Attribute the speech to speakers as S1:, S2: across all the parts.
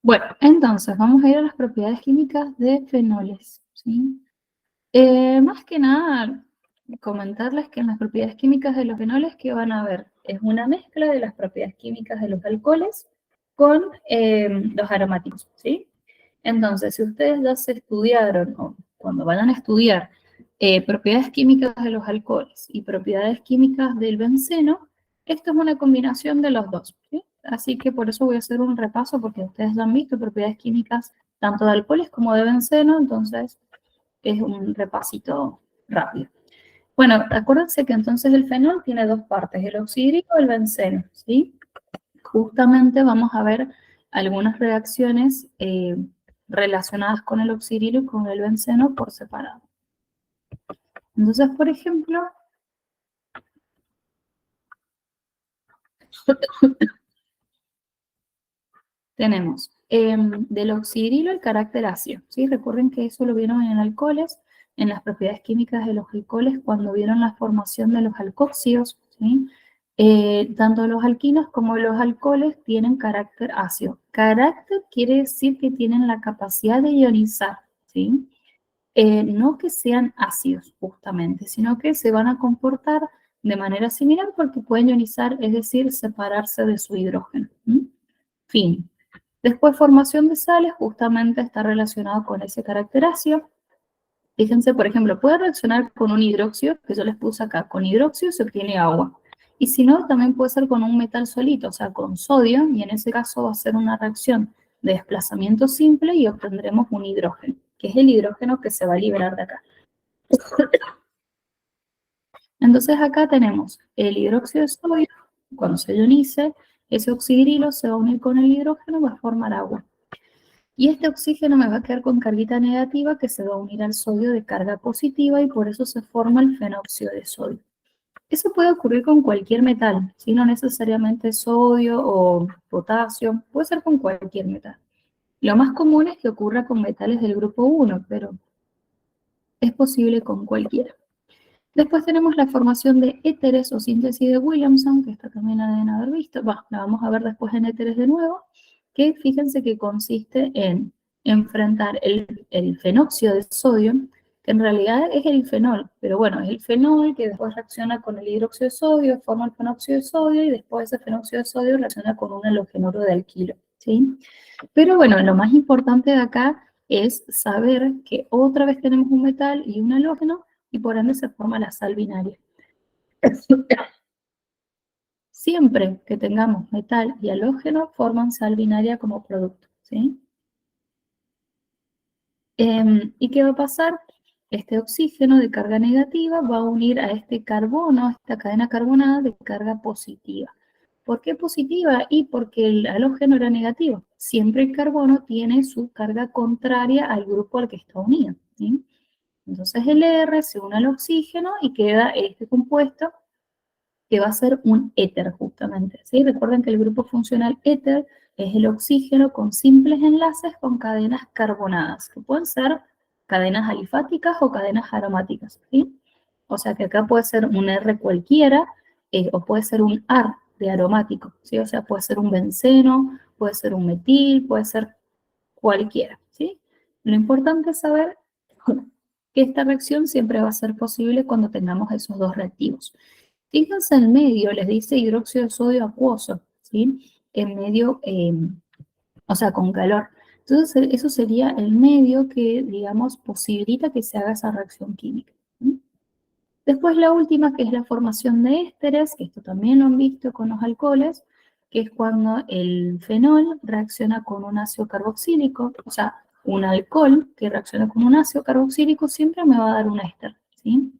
S1: Bueno, entonces vamos a ir a las propiedades químicas de fenoles, ¿sí? Más que nada, comentarles que en las propiedades químicas de los fenoles que van a ver es una mezcla de las propiedades químicas de los alcoholes con los aromáticos, ¿sí? Entonces, si ustedes ya se estudiaron o cuando vayan a estudiar propiedades químicas de los alcoholes y propiedades químicas del benceno, esto es una combinación de los dos, ¿sí? Así que por eso voy a hacer un repaso porque ustedes ya han visto propiedades químicas tanto de alcoholes como de benceno, entonces es un repasito rápido. Bueno, acuérdense que entonces el fenol tiene dos partes, el oxidrílico y el benceno, ¿sí? Justamente vamos a ver algunas reacciones relacionadas con el oxidrilo y con el benceno por separado. Entonces, por ejemplo, tenemos del oxidrilo el carácter ácido, ¿sí? Recuerden que eso lo vieron en alcoholes, en las propiedades químicas de los alcoholes, cuando vieron la formación de los alcoxídeos, ¿sí? Tanto los alquinos como los alcoholes tienen carácter ácido. Carácter quiere decir que tienen la capacidad de ionizar, ¿sí? No que sean ácidos justamente, sino que se van a comportar de manera similar porque pueden ionizar, es decir, separarse de su hidrógeno. Fin. Después, formación de sales justamente está relacionado con ese carácter ácido. Fíjense, por ejemplo, puede reaccionar con un hidróxido, que yo les puse acá, con hidróxido se obtiene agua. Y si no, también puede ser con un metal solito, o sea, con sodio, y en ese caso va a ser una reacción de desplazamiento simple y obtendremos un hidrógeno, que es el hidrógeno que se va a liberar de acá. Entonces acá tenemos el hidróxido de sodio, cuando se ionice, ese oxidrilo se va a unir con el hidrógeno y va a formar agua. Y este oxígeno me va a quedar con carguita negativa que se va a unir al sodio de carga positiva y por eso se forma el fenóxido de sodio. Eso puede ocurrir con cualquier metal, ¿sí? No necesariamente sodio o potasio, puede ser con cualquier metal. Lo más común es que ocurra con metales del grupo 1, pero es posible con cualquiera. Después tenemos la formación de éteres o síntesis de Williamson, que esta también la deben haber visto. La vamos a ver después en éteres de nuevo, que fíjense que consiste en enfrentar el fenóxido de sodio, que en realidad es el fenol, pero bueno, es el fenol que después reacciona con el hidróxido de sodio, forma el fenóxido de sodio y después ese fenóxido de sodio reacciona con un halogenuro de alquilo, ¿sí? Pero bueno, lo más importante de acá es saber que otra vez tenemos un metal y un halógeno y por ende se forma la sal binaria. Siempre que tengamos metal y halógeno, forman sal binaria como producto, ¿sí? ¿Y qué va a pasar? Este oxígeno de carga negativa va a unir a este carbono, a esta cadena carbonada de carga positiva. ¿Por qué positiva? Y porque el halógeno era negativo. Siempre el carbono tiene su carga contraria al grupo al que está unido, ¿sí? Entonces el R se une al oxígeno y queda este compuesto que va a ser un éter justamente, ¿sí? Recuerden que el grupo funcional éter es el oxígeno con simples enlaces con cadenas carbonadas, que pueden ser cadenas alifáticas o cadenas aromáticas, ¿sí? O sea que acá puede ser un R cualquiera o puede ser un AR de aromático, ¿sí? O sea, puede ser un benceno, puede ser un metil, puede ser cualquiera, ¿sí? Lo importante es saber que esta reacción siempre va a ser posible cuando tengamos esos dos reactivos. Fíjense en medio, les dice hidróxido de sodio acuoso, ¿sí? En medio, o sea, con calor. Entonces, eso sería el medio que, digamos, posibilita que se haga esa reacción química. ¿Sí? Después la última, que es la formación de ésteres, que esto también lo han visto con los alcoholes, que es cuando el fenol reacciona con un ácido carboxílico, o sea, un alcohol que reacciona con un ácido carboxílico siempre me va a dar un éster, ¿sí?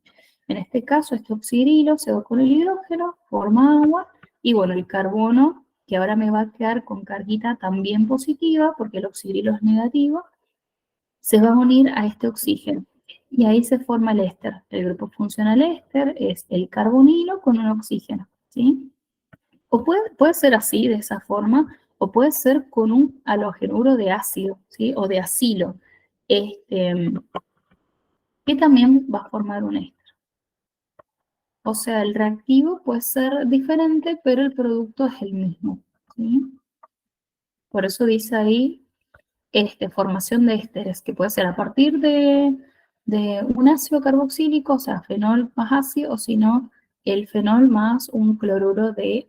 S1: En este caso, este oxidrilo se va con el hidrógeno, forma agua, y bueno, el carbono, que ahora me va a quedar con carguita también positiva, porque el oxidrilo es negativo, se va a unir a este oxígeno. Y ahí se forma el éster. El grupo funcional éster es el carbonilo con un oxígeno, ¿sí? O puede ser así, de esa forma, o puede ser con un halogenuro de ácido, ¿sí? O de acilo, que también va a formar un éster. O sea, el reactivo puede ser diferente, pero el producto es el mismo, ¿sí? Por eso dice ahí formación de ésteres, que puede ser a partir de un ácido carboxílico, o sea, fenol más ácido, o si no, el fenol más un cloruro de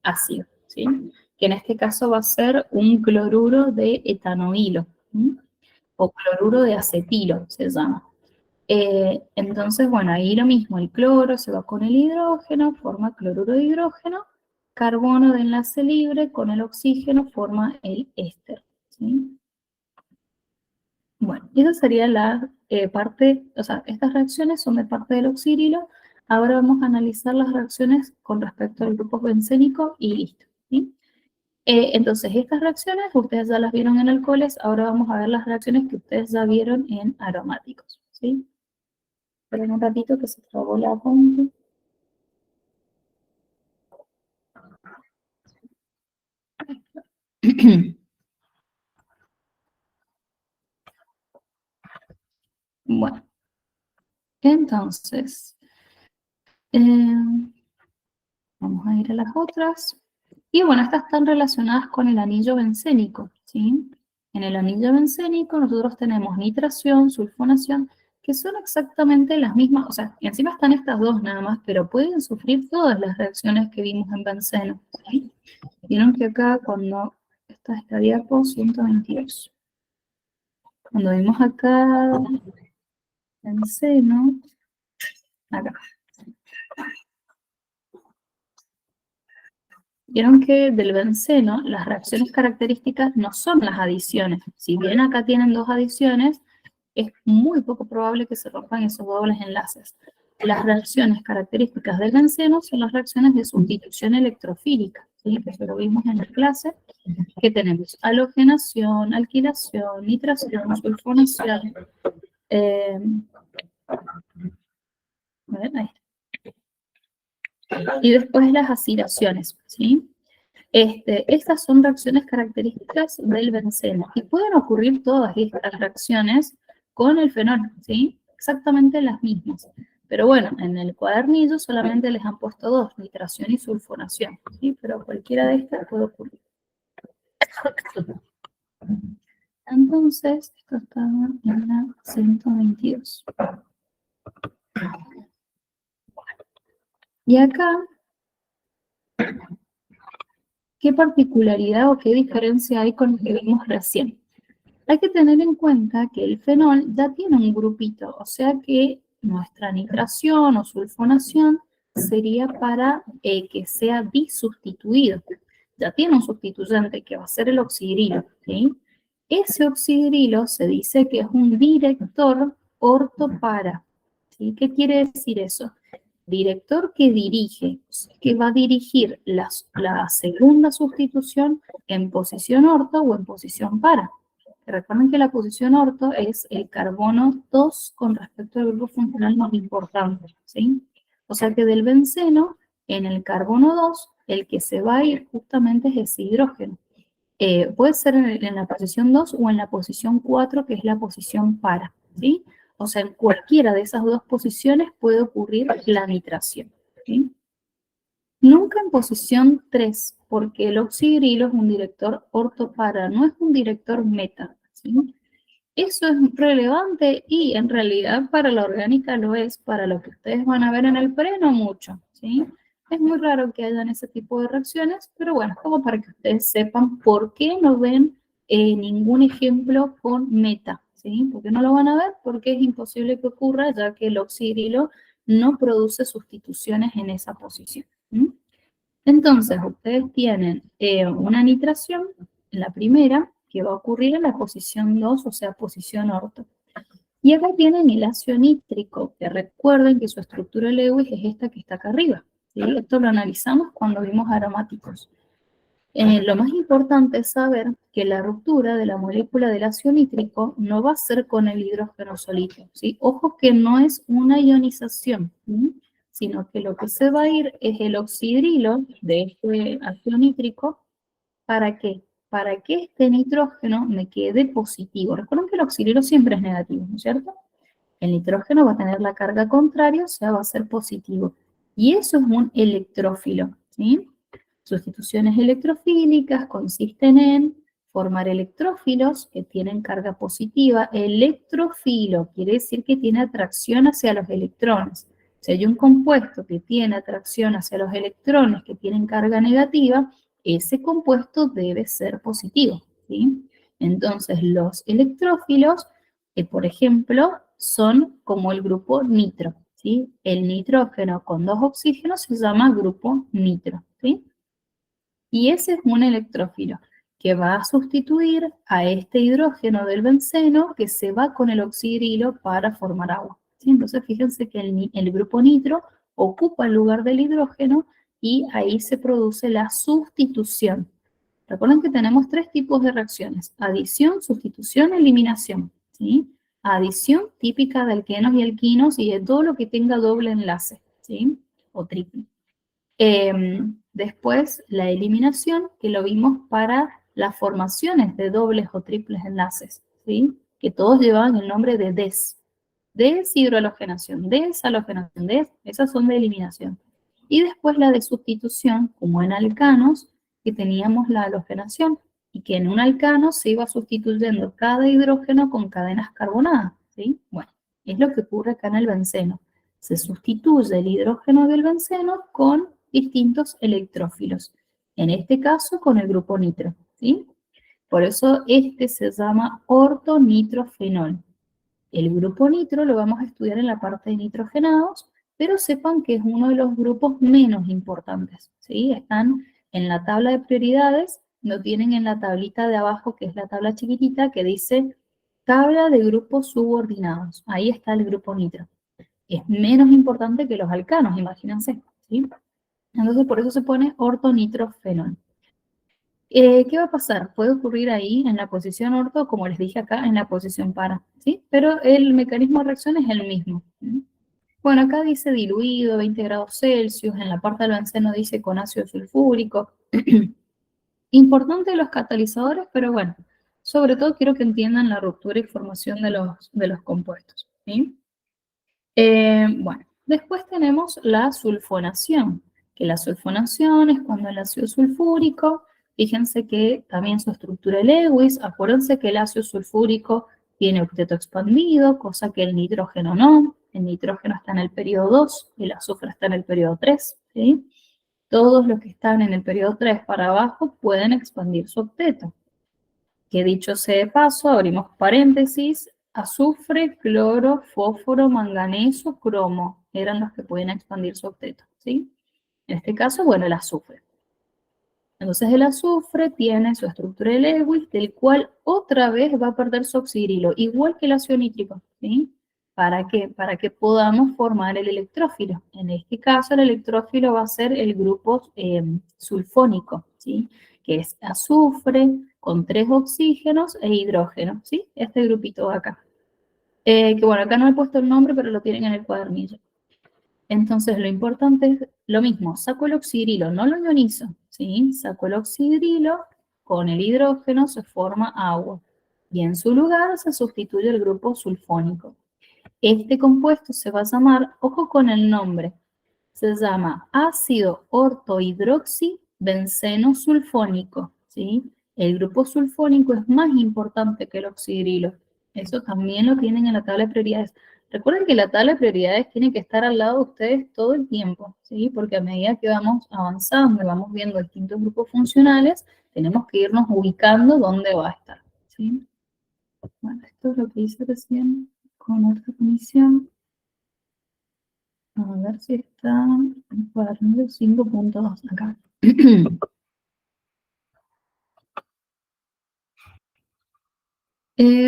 S1: ácido, ¿sí? Que en este caso va a ser un cloruro de etanoilo, ¿sí? O cloruro de acetilo, se llama. Entonces, bueno, ahí lo mismo, el cloro se va con el hidrógeno, forma cloruro de hidrógeno, carbono de enlace libre con el oxígeno forma el éster, ¿sí? Bueno, esa sería la parte, o sea, estas reacciones son de parte del oxidrilo. Ahora vamos a analizar las reacciones con respecto al grupo bencénico y listo, ¿sí? Entonces, estas reacciones ustedes ya las vieron en alcoholes, ahora vamos a ver las reacciones que ustedes ya vieron en aromáticos, ¿sí? Esperen un ratito que se trabó la compu. Bueno, entonces, vamos a ir a las otras. Y bueno, estas están relacionadas con el anillo bencénico, ¿sí? En el anillo bencénico nosotros tenemos nitración, sulfonación, que son exactamente las mismas, o sea, encima están estas dos nada más, pero pueden sufrir todas las reacciones que vimos en benceno, ¿sí? Vieron que acá cuando, esta es la diapo 122. Cuando vimos acá benceno, acá. Vieron que del benceno las reacciones características no son las adiciones. Si bien acá tienen dos adiciones, es muy poco probable que se rompan esos dobles enlaces. Las reacciones características del benceno son las reacciones de sustitución electrofílica, ¿sí? Que eso lo vimos en la clase, que tenemos halogenación, alquilación, nitración, sulfonación. Ahí. Y después las acidaciones, ¿sí? Estas son reacciones características del benceno y pueden ocurrir todas estas reacciones con el fenol, ¿sí? Exactamente las mismas. Pero bueno, en el cuadernillo solamente les han puesto dos, nitración y sulfonación, ¿sí? Pero cualquiera de estas puede ocurrir. Entonces, esto está en la 122. Y acá, ¿qué particularidad o qué diferencia hay con lo que vimos recién? Hay que tener en cuenta que el fenol ya tiene un grupito, o sea que nuestra nitración o sulfonación sería para que sea disustituido. Ya tiene un sustituyente que va a ser el oxidrilo, ¿sí? Ese oxidrilo se dice que es un director ortopara, ¿sí? ¿Qué quiere decir eso? Director que dirige, o sea, que va a dirigir la segunda sustitución en posición orto o en posición para. Recuerden que la posición orto es el carbono 2 con respecto al grupo funcional más importante, ¿sí? O sea que del benceno, en el carbono 2, el que se va a ir justamente es ese hidrógeno. Puede ser en la posición 2 o en la posición 4, que es la posición para, ¿sí? O sea, en cualquiera de esas dos posiciones puede ocurrir la nitración, ¿sí? Nunca en posición 3, porque el oxidrilo es un director ortopara, no es un director meta, ¿sí? Eso es relevante y en realidad para la orgánica lo es, para lo que ustedes van a ver en el pre no mucho, ¿sí? Es muy raro que hayan ese tipo de reacciones, pero bueno, como para que ustedes sepan por qué no ven ningún ejemplo con meta, ¿sí? Porque no lo van a ver porque es imposible que ocurra ya que el oxidrilo no produce sustituciones en esa posición. ¿Sí? Entonces, ustedes tienen una nitración, la primera, que va a ocurrir en la posición 2, o sea, posición orto. Y acá tienen el ácido nítrico, que recuerden que su estructura Lewis es esta que está acá arriba. ¿Sí? Esto lo analizamos cuando vimos aromáticos. Lo más importante es saber que la ruptura de la molécula del ácido nítrico no va a ser con el hidrógeno solito, ¿sí? Ojo que no es una ionización, ¿sí? Sino que lo que se va a ir es el oxidrilo de este ácido nítrico. ¿Para qué? Para que este nitrógeno me quede positivo. Recuerden que el oxidrilo siempre es negativo, ¿no es cierto? El nitrógeno va a tener la carga contraria, o sea, va a ser positivo. Y eso es un electrófilo, ¿sí? Sustituciones electrofílicas consisten en formar electrófilos que tienen carga positiva. Electrofilo quiere decir que tiene atracción hacia los electrones. Si hay un compuesto que tiene atracción hacia los electrones que tienen carga negativa, ese compuesto debe ser positivo, ¿sí? Entonces, los electrófilos, por ejemplo, son como el grupo nitro, ¿sí? El nitrógeno con 2 oxígenos se llama grupo nitro, ¿sí? Y ese es un electrófilo que va a sustituir a este hidrógeno del benceno que se va con el oxidrilo para formar agua, ¿sí? Entonces, fíjense que el grupo nitro ocupa el lugar del hidrógeno y ahí se produce la sustitución. Recuerden que tenemos 3 tipos de reacciones: adición, sustitución, eliminación, ¿sí? Adición típica de alquenos y alquinos y de todo lo que tenga doble enlace, ¿sí? O triple. Después, la eliminación, que lo vimos para las formaciones de dobles o triples enlaces, ¿sí? Que todos llevaban el nombre de des. Deshidrohalogenación, deshalogenación, esas son de eliminación. Y después la de sustitución, como en alcanos, que teníamos la halogenación, y que en un alcano se iba sustituyendo cada hidrógeno con cadenas carbonadas, ¿sí? Bueno, es lo que ocurre acá en el benceno. Se sustituye el hidrógeno del benceno con distintos electrófilos, en este caso con el grupo nitro, ¿sí? Por eso este se llama ortonitrofenol. El grupo nitro lo vamos a estudiar en la parte de nitrogenados, pero sepan que es uno de los grupos menos importantes, ¿sí? Están en la tabla de prioridades, lo tienen en la tablita de abajo, que es la tabla chiquitita, que dice tabla de grupos subordinados. Ahí está el grupo nitro. Es menos importante que los alcanos, imagínense, ¿sí? Entonces, por eso se pone ortonitrofenol. ¿Qué va a pasar? Puede ocurrir ahí en la posición orto, como les dije acá, en la posición para, ¿sí? Pero el mecanismo de reacción es el mismo. ¿Sí? Bueno, acá dice diluido, 20 grados Celsius, en la parte del benceno dice con ácido sulfúrico. Importante los catalizadores, pero bueno, sobre todo quiero que entiendan la ruptura y formación de los compuestos, ¿sí? Bueno, después tenemos la sulfonación, que la sulfonación es cuando el ácido sulfúrico, fíjense que también su estructura es Lewis, acuérdense que el ácido sulfúrico tiene octeto expandido, cosa que el nitrógeno no. El nitrógeno está en el periodo 2, el azufre está en el periodo 3, ¿sí? Todos los que están en el periodo 3 para abajo pueden expandir su octeto. Que dicho sea de paso, abrimos paréntesis, azufre, cloro, fósforo, manganeso, cromo, eran los que podían expandir su octeto, ¿sí? En este caso, bueno, el azufre. Entonces el azufre tiene su estructura de Lewis, del cual otra vez va a perder su oxidrilo, igual que el ácido nítrico, ¿sí? ¿Para qué? Para que podamos formar el electrófilo. En este caso, el electrófilo va a ser el grupo sulfónico, ¿sí? Que es azufre con 3 oxígenos e hidrógeno, ¿sí? Este grupito de acá. Que bueno, acá no he puesto el nombre, pero lo tienen en el cuadernillo. Entonces, lo importante es lo mismo, saco el oxidrilo, no lo ionizo, ¿sí? Saco el oxidrilo, con el hidrógeno se forma agua, y en su lugar se sustituye el grupo sulfónico. Este compuesto se va a llamar, ojo con el nombre, se llama ácido ortohidroxibenceno sulfónico, ¿sí? El grupo sulfónico es más importante que el oxidrilo. Eso también lo tienen en la tabla de prioridades. Recuerden que la tabla de prioridades tiene que estar al lado de ustedes todo el tiempo, ¿sí? Porque a medida que vamos avanzando y vamos viendo distintos grupos funcionales, tenemos que irnos ubicando dónde va a estar, ¿sí? Bueno, esto es lo que hice recién con otra comisión. A ver si está en el cuadernillo 5.2 acá.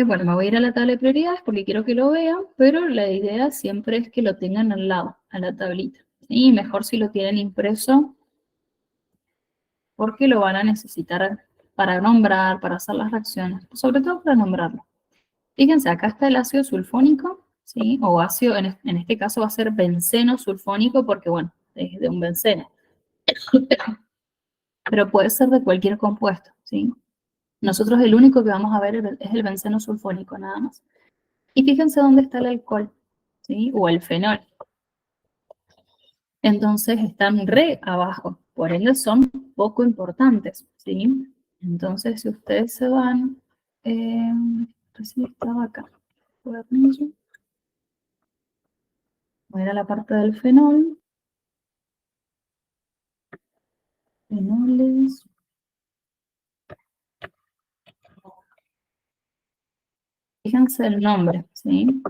S1: Bueno, me voy a ir a la tabla de prioridades porque quiero que lo vean, pero la idea siempre es que lo tengan al lado, a la tablita. Y mejor si lo tienen impreso, porque lo van a necesitar para nombrar, para hacer las reacciones, sobre todo para nombrarlo. Fíjense, acá está el ácido sulfónico, ¿sí? O ácido, en este caso va a ser benceno sulfónico porque, bueno, es de un benceno. Pero puede ser de cualquier compuesto, ¿sí? Nosotros el único que vamos a ver es el benceno sulfónico, nada más. Y fíjense dónde está el alcohol, ¿sí? O el fenol. Entonces están re abajo, por ende son poco importantes, ¿sí? Entonces, si ustedes se van, recién estaba acá, cuadernillo. Voy a ir a la parte del fenol. Fenoles. Fíjense el nombre, ¿sí?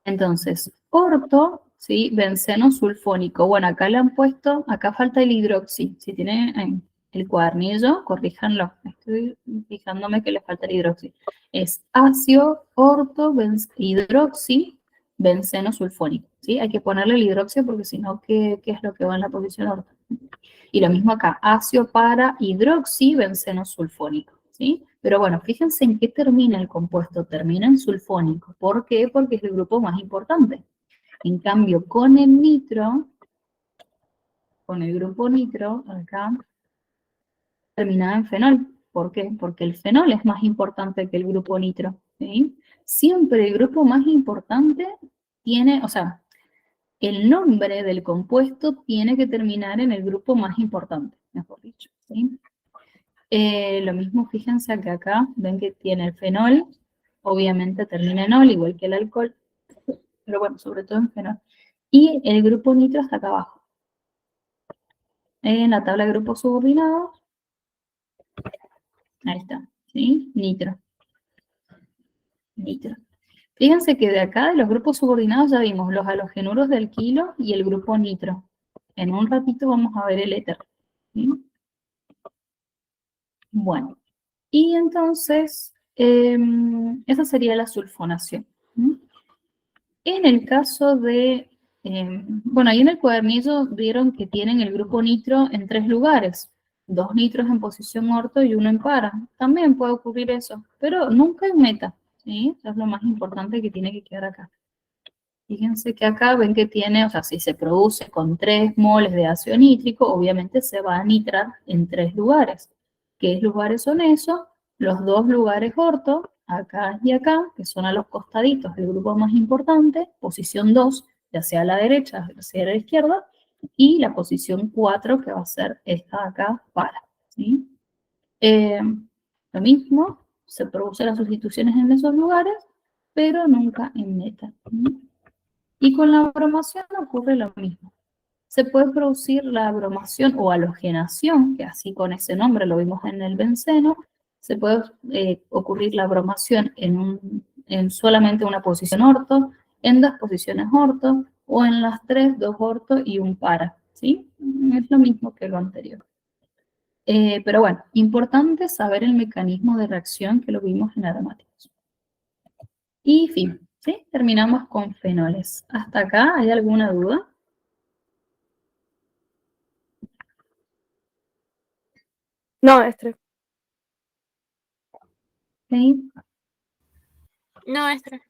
S1: Entonces, orto, ¿sí? Benceno sulfónico. Bueno, acá le han puesto, acá falta el hidroxi. Si tienen el cuadernillo, corríjanlo. Estoy fijándome que le falta el hidroxi. Es ácido, orto, hidroxi, benceno sulfónico, ¿sí? Hay que ponerle el hidroxi porque si no, ¿qué es lo que va en la posición orto? Y lo mismo acá, ácido para hidroxi, benceno sulfónico, ¿sí? Pero bueno, fíjense en qué termina el compuesto, termina en sulfónico. ¿Por qué? Porque es el grupo más importante. En cambio, con el nitro, con el grupo nitro, acá, termina en fenol. ¿Por qué? Porque el fenol es más importante que el grupo nitro, ¿sí? Siempre el grupo más importante tiene, o sea, el nombre del compuesto tiene que terminar en el grupo más importante, mejor dicho, ¿sí? Lo mismo, fíjense que acá ven que tiene el fenol, obviamente termina en ol, igual que el alcohol, pero bueno, sobre todo en fenol. Y el grupo nitro está acá abajo. En la tabla de grupos subordinados, ahí está, ¿sí? Nitro. Nitro. Fíjense que de acá, de los grupos subordinados, ya vimos los halogenuros del kilo y el grupo nitro. En un ratito vamos a ver el éter, ¿sí? Bueno, y entonces, esa sería la sulfonación. En el caso de, bueno, ahí en el cuadernillo vieron que tienen el grupo nitro en 3 lugares. 2 nitros en posición orto y 1 en para. También puede ocurrir eso, pero nunca en meta, ¿sí? Eso es lo más importante que tiene que quedar acá. Fíjense que acá ven que tiene, o sea, si se produce con 3 moles de ácido nítrico, obviamente se va a nitrar en 3 lugares. ¿Qué lugares son esos? Los 2 lugares orto, acá y acá, que son a los costaditos del grupo más importante, posición 2, ya sea a la derecha, ya sea a la izquierda, y la posición 4, que va a ser esta de acá, para. ¿Sí? Lo mismo, se producen las sustituciones en esos lugares, pero nunca en meta. ¿Sí? Y con la bromación ocurre lo mismo. Se puede producir la bromación o halogenación, que así con ese nombre lo vimos en el benceno, se puede ocurrir la bromación en solamente una posición orto, en 2 posiciones orto, o en las 3, 2 orto y un para, ¿sí? Es lo mismo que lo anterior. Pero bueno, importante saber el mecanismo de reacción que lo vimos en aromáticos. Y fin, ¿sí? Terminamos con fenoles. ¿Hasta acá hay alguna duda?
S2: No, Estre.
S1: ¿Sí?
S2: No, Estre.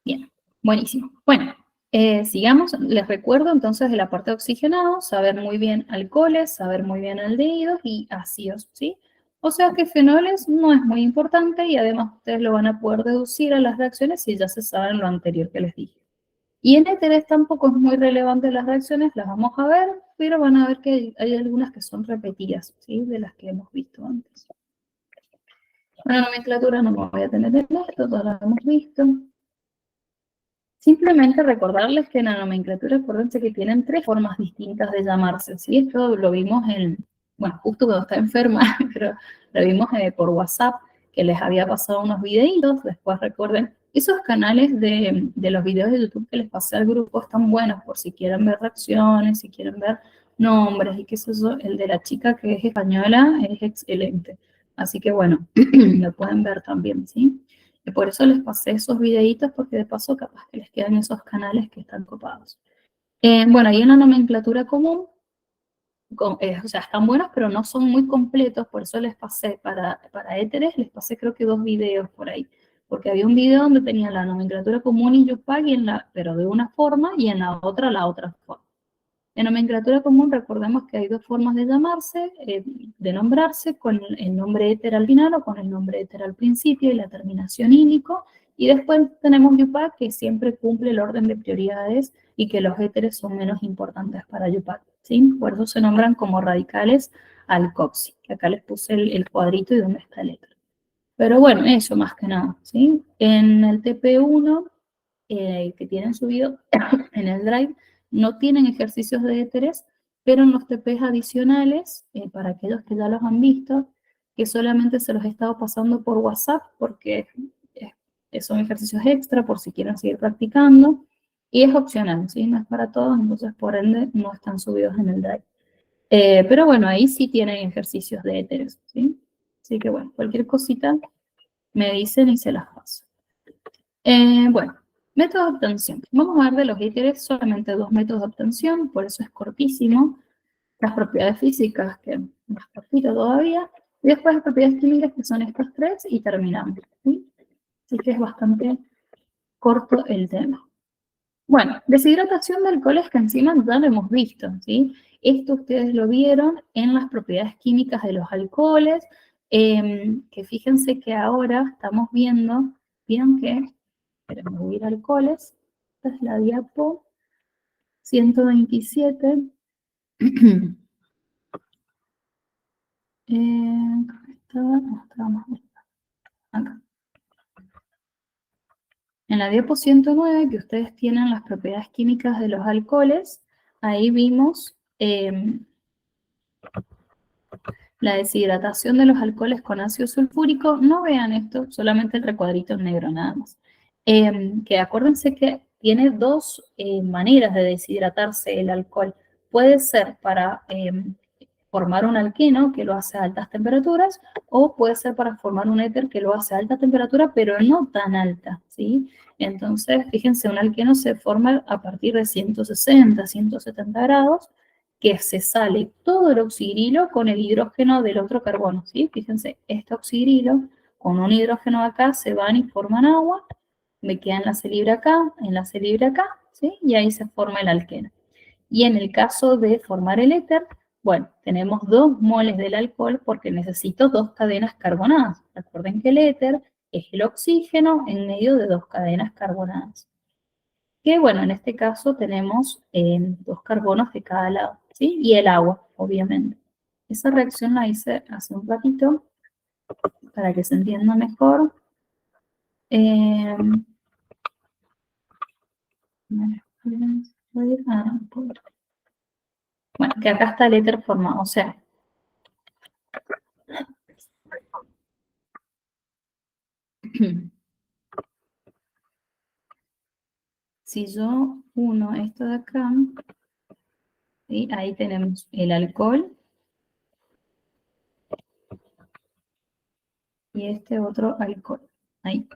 S1: Bien, buenísimo. Bueno, sigamos. Les recuerdo entonces de la parte de oxigenado, saber muy bien alcoholes, saber muy bien aldehídos y ácidos, ¿sí? O sea que fenoles no es muy importante y además ustedes lo van a poder deducir a las reacciones si ya se saben lo anterior que les dije. Y en éteres tampoco es muy relevante las reacciones, las vamos a ver, pero van a ver que hay algunas que son repetidas, ¿sí? De las que hemos visto antes. Bueno, nomenclatura no me voy a tener en esto, todas las hemos visto. Simplemente recordarles que en la nomenclatura, acuérdense que tienen 3 formas distintas de llamarse, ¿sí? Esto lo vimos bueno, justo cuando estaba enferma, pero lo vimos por WhatsApp, que les había pasado unos videitos, después recuerden, esos canales de los videos de YouTube que les pasé al grupo están buenos por si quieren ver reacciones, si quieren ver nombres y qué es eso, el de la chica que es española es excelente, así que bueno, lo pueden ver también, ¿sí? Y por eso les pasé esos videitos, porque de paso capaz que les quedan esos canales que están copados. Bueno, ahí en la nomenclatura común, o sea, están buenos, pero no son muy completos, por eso les pasé, para éteres, les pasé creo que 2 videos por ahí, porque había un video donde tenía la nomenclatura común y YUPAC, pero de una forma, y en la otra forma. En nomenclatura común recordemos que hay 2 formas de llamarse, de nombrarse, con el nombre éter al final o con el nombre éter al principio y la terminación ílico, y después tenemos YUPAC que siempre cumple el orden de prioridades y que los éteres son menos importantes para YUPAC, ¿sí? Por eso se nombran como radicales alcoxi, que acá les puse el cuadrito y donde está el éter. Pero bueno, eso más que nada, ¿sí? En el TP1, que tienen subido en el Drive, no tienen ejercicios de éteres, pero en los TPs adicionales, para aquellos que ya los han visto, que solamente se los he estado pasando por WhatsApp, porque son ejercicios extra por si quieren seguir practicando, y es opcional, ¿sí? No es para todos, entonces por ende no están subidos en el Drive. Pero bueno, ahí sí tienen ejercicios de éteres, ¿sí? Así que bueno, cualquier cosita me dicen y se las paso. Bueno, método de obtención. Vamos a ver de los éteres solamente dos métodos de obtención, por eso es cortísimo. Las propiedades físicas, que es más cortito todavía, y después las propiedades químicas, que son estas tres, y terminamos, ¿sí? Así que es bastante corto el tema. Bueno, deshidratación de alcoholes que encima ya lo hemos visto, ¿sí? Esto ustedes lo vieron en las propiedades químicas de los alcoholes, que fíjense que ahora estamos viendo, vieron que, esperen, voy a ir a alcoholes, esta es la diapo 127. Acá. En la diapo 109, que ustedes tienen las propiedades químicas de los alcoholes, ahí vimos la deshidratación de los alcoholes con ácido sulfúrico. No vean esto, solamente el recuadrito en negro nada más. Que acuérdense que tiene dos maneras de deshidratarse el alcohol. Puede ser para formar un alqueno, que lo hace a altas temperaturas, o puede ser para formar un éter, que lo hace a alta temperatura, pero no tan alta, ¿sí? Entonces, fíjense, un alqueno se forma a partir de 160, 170 grados, que se sale todo el oxidrilo con el hidrógeno del otro carbono, ¿sí? Fíjense, este oxidrilo con un hidrógeno acá se van y forman agua, me queda enlace libre acá, enlace libre acá, ¿sí? Y ahí se forma el alqueno. Y en el caso de formar el éter, bueno, tenemos 2 moles del alcohol porque necesito 2 cadenas carbonadas. Recuerden que el éter es el oxígeno en medio de 2 cadenas carbonadas. Que bueno, en este caso tenemos 2 carbonos de cada lado, ¿sí? Y el agua, obviamente. Esa reacción la hice hace un ratito para que se entienda mejor. Bueno, que acá está el éter formado, o sea, si yo uno esto de acá, ¿sí? Ahí tenemos el alcohol y este otro alcohol. Ahí,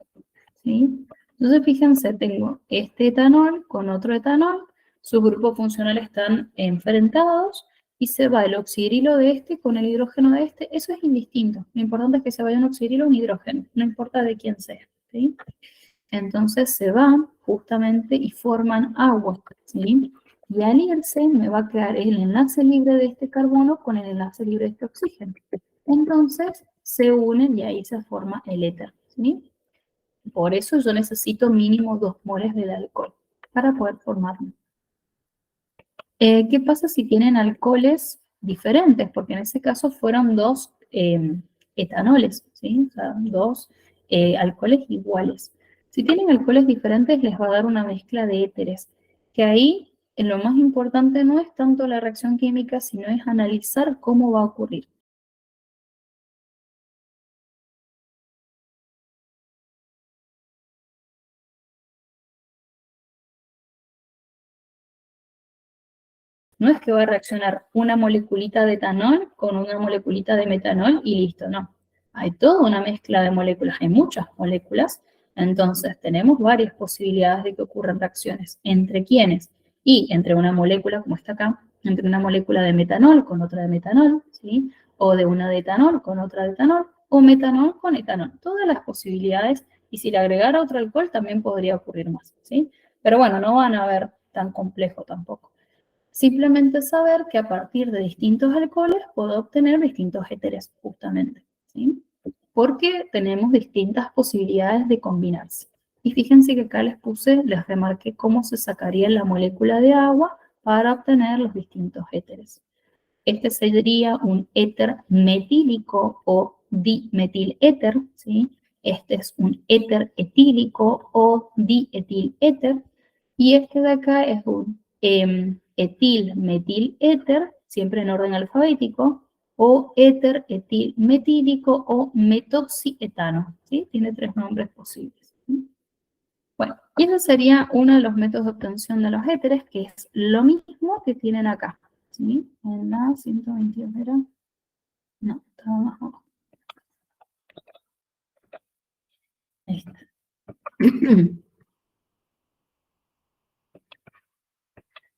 S1: ¿sí? Entonces, fíjense, tengo este etanol con otro etanol, sus grupos funcionales están enfrentados y se va el oxidrilo de este con el hidrógeno de este. Eso es indistinto. Lo importante es que se vaya un oxidrilo o un hidrógeno, no importa de quién sea, ¿sí? Entonces se van justamente y forman agua, ¿sí? Y al irse me va a quedar el enlace libre de este carbono con el enlace libre de este oxígeno. Entonces se unen y ahí se forma el éter, ¿sí? Por eso yo necesito mínimo 2 moles del alcohol para poder formarlo. ¿Qué pasa si tienen alcoholes diferentes? Porque en ese caso fueron 2 etanoles, ¿sí? O sea, 2 alcoholes iguales. Si tienen alcoholes diferentes, les va a dar una mezcla de éteres, que ahí lo más importante no es tanto la reacción química, sino es analizar cómo va a ocurrir. No es que va a reaccionar una moleculita de etanol con una moleculita de metanol y listo, no. Hay toda una mezcla de moléculas, hay muchas moléculas, entonces tenemos varias posibilidades de que ocurran reacciones. ¿Entre quiénes? Y entre una molécula, como está acá, entre una molécula de metanol con otra de metanol, ¿sí? O de una de etanol con otra de etanol, o metanol con etanol. Todas las posibilidades, y si le agregara otro alcohol también podría ocurrir más, ¿sí? Pero bueno, no van a ver tan complejo tampoco. Simplemente saber que a partir de distintos alcoholes puedo obtener distintos éteres, justamente, ¿sí? Porque tenemos distintas posibilidades de combinarse. Y fíjense que acá les remarqué cómo se sacaría la molécula de agua para obtener los distintos éteres. Este sería un éter metílico o dimetiléter, ¿sí? Este es un éter etílico o dietiléter. Y este de acá es un etil-metil-éter, siempre en orden alfabético, o éter etil-metílico o metoxietano, ¿sí? Tiene 3 nombres posibles. ¿Sí? Bueno, y ese sería uno de los métodos de obtención de los éteres, que es lo mismo que tienen acá, ¿sí? En la 122 era... No, estaba más abajo. Ahí está.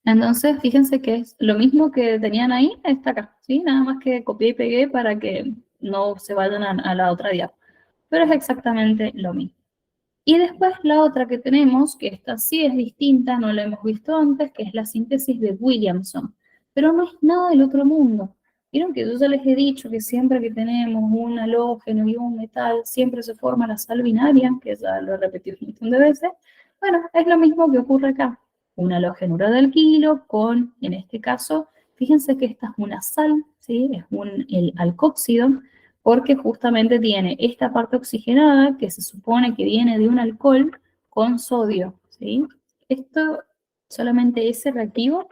S1: Entonces, fíjense que es lo mismo que tenían ahí, está acá, ¿sí? Nada más que copié y pegué para que no se vayan a la otra diapo. Pero es exactamente lo mismo. Y después la otra que tenemos, que esta sí es distinta, no la hemos visto antes, que es la síntesis de Williamson. Pero no es nada del otro mundo. Vieron que yo ya les he dicho que siempre que tenemos un halógeno y un metal, siempre se forma la sal binaria, que ya lo he repetido un montón de veces. Bueno, es lo mismo que ocurre acá. Un halógeno de alquilo con, en este caso, fíjense que esta es una sal, ¿sí? Es el alcóxido, porque justamente tiene esta parte oxigenada que se supone que viene de un alcohol con sodio, ¿sí? Esto, solamente ese reactivo,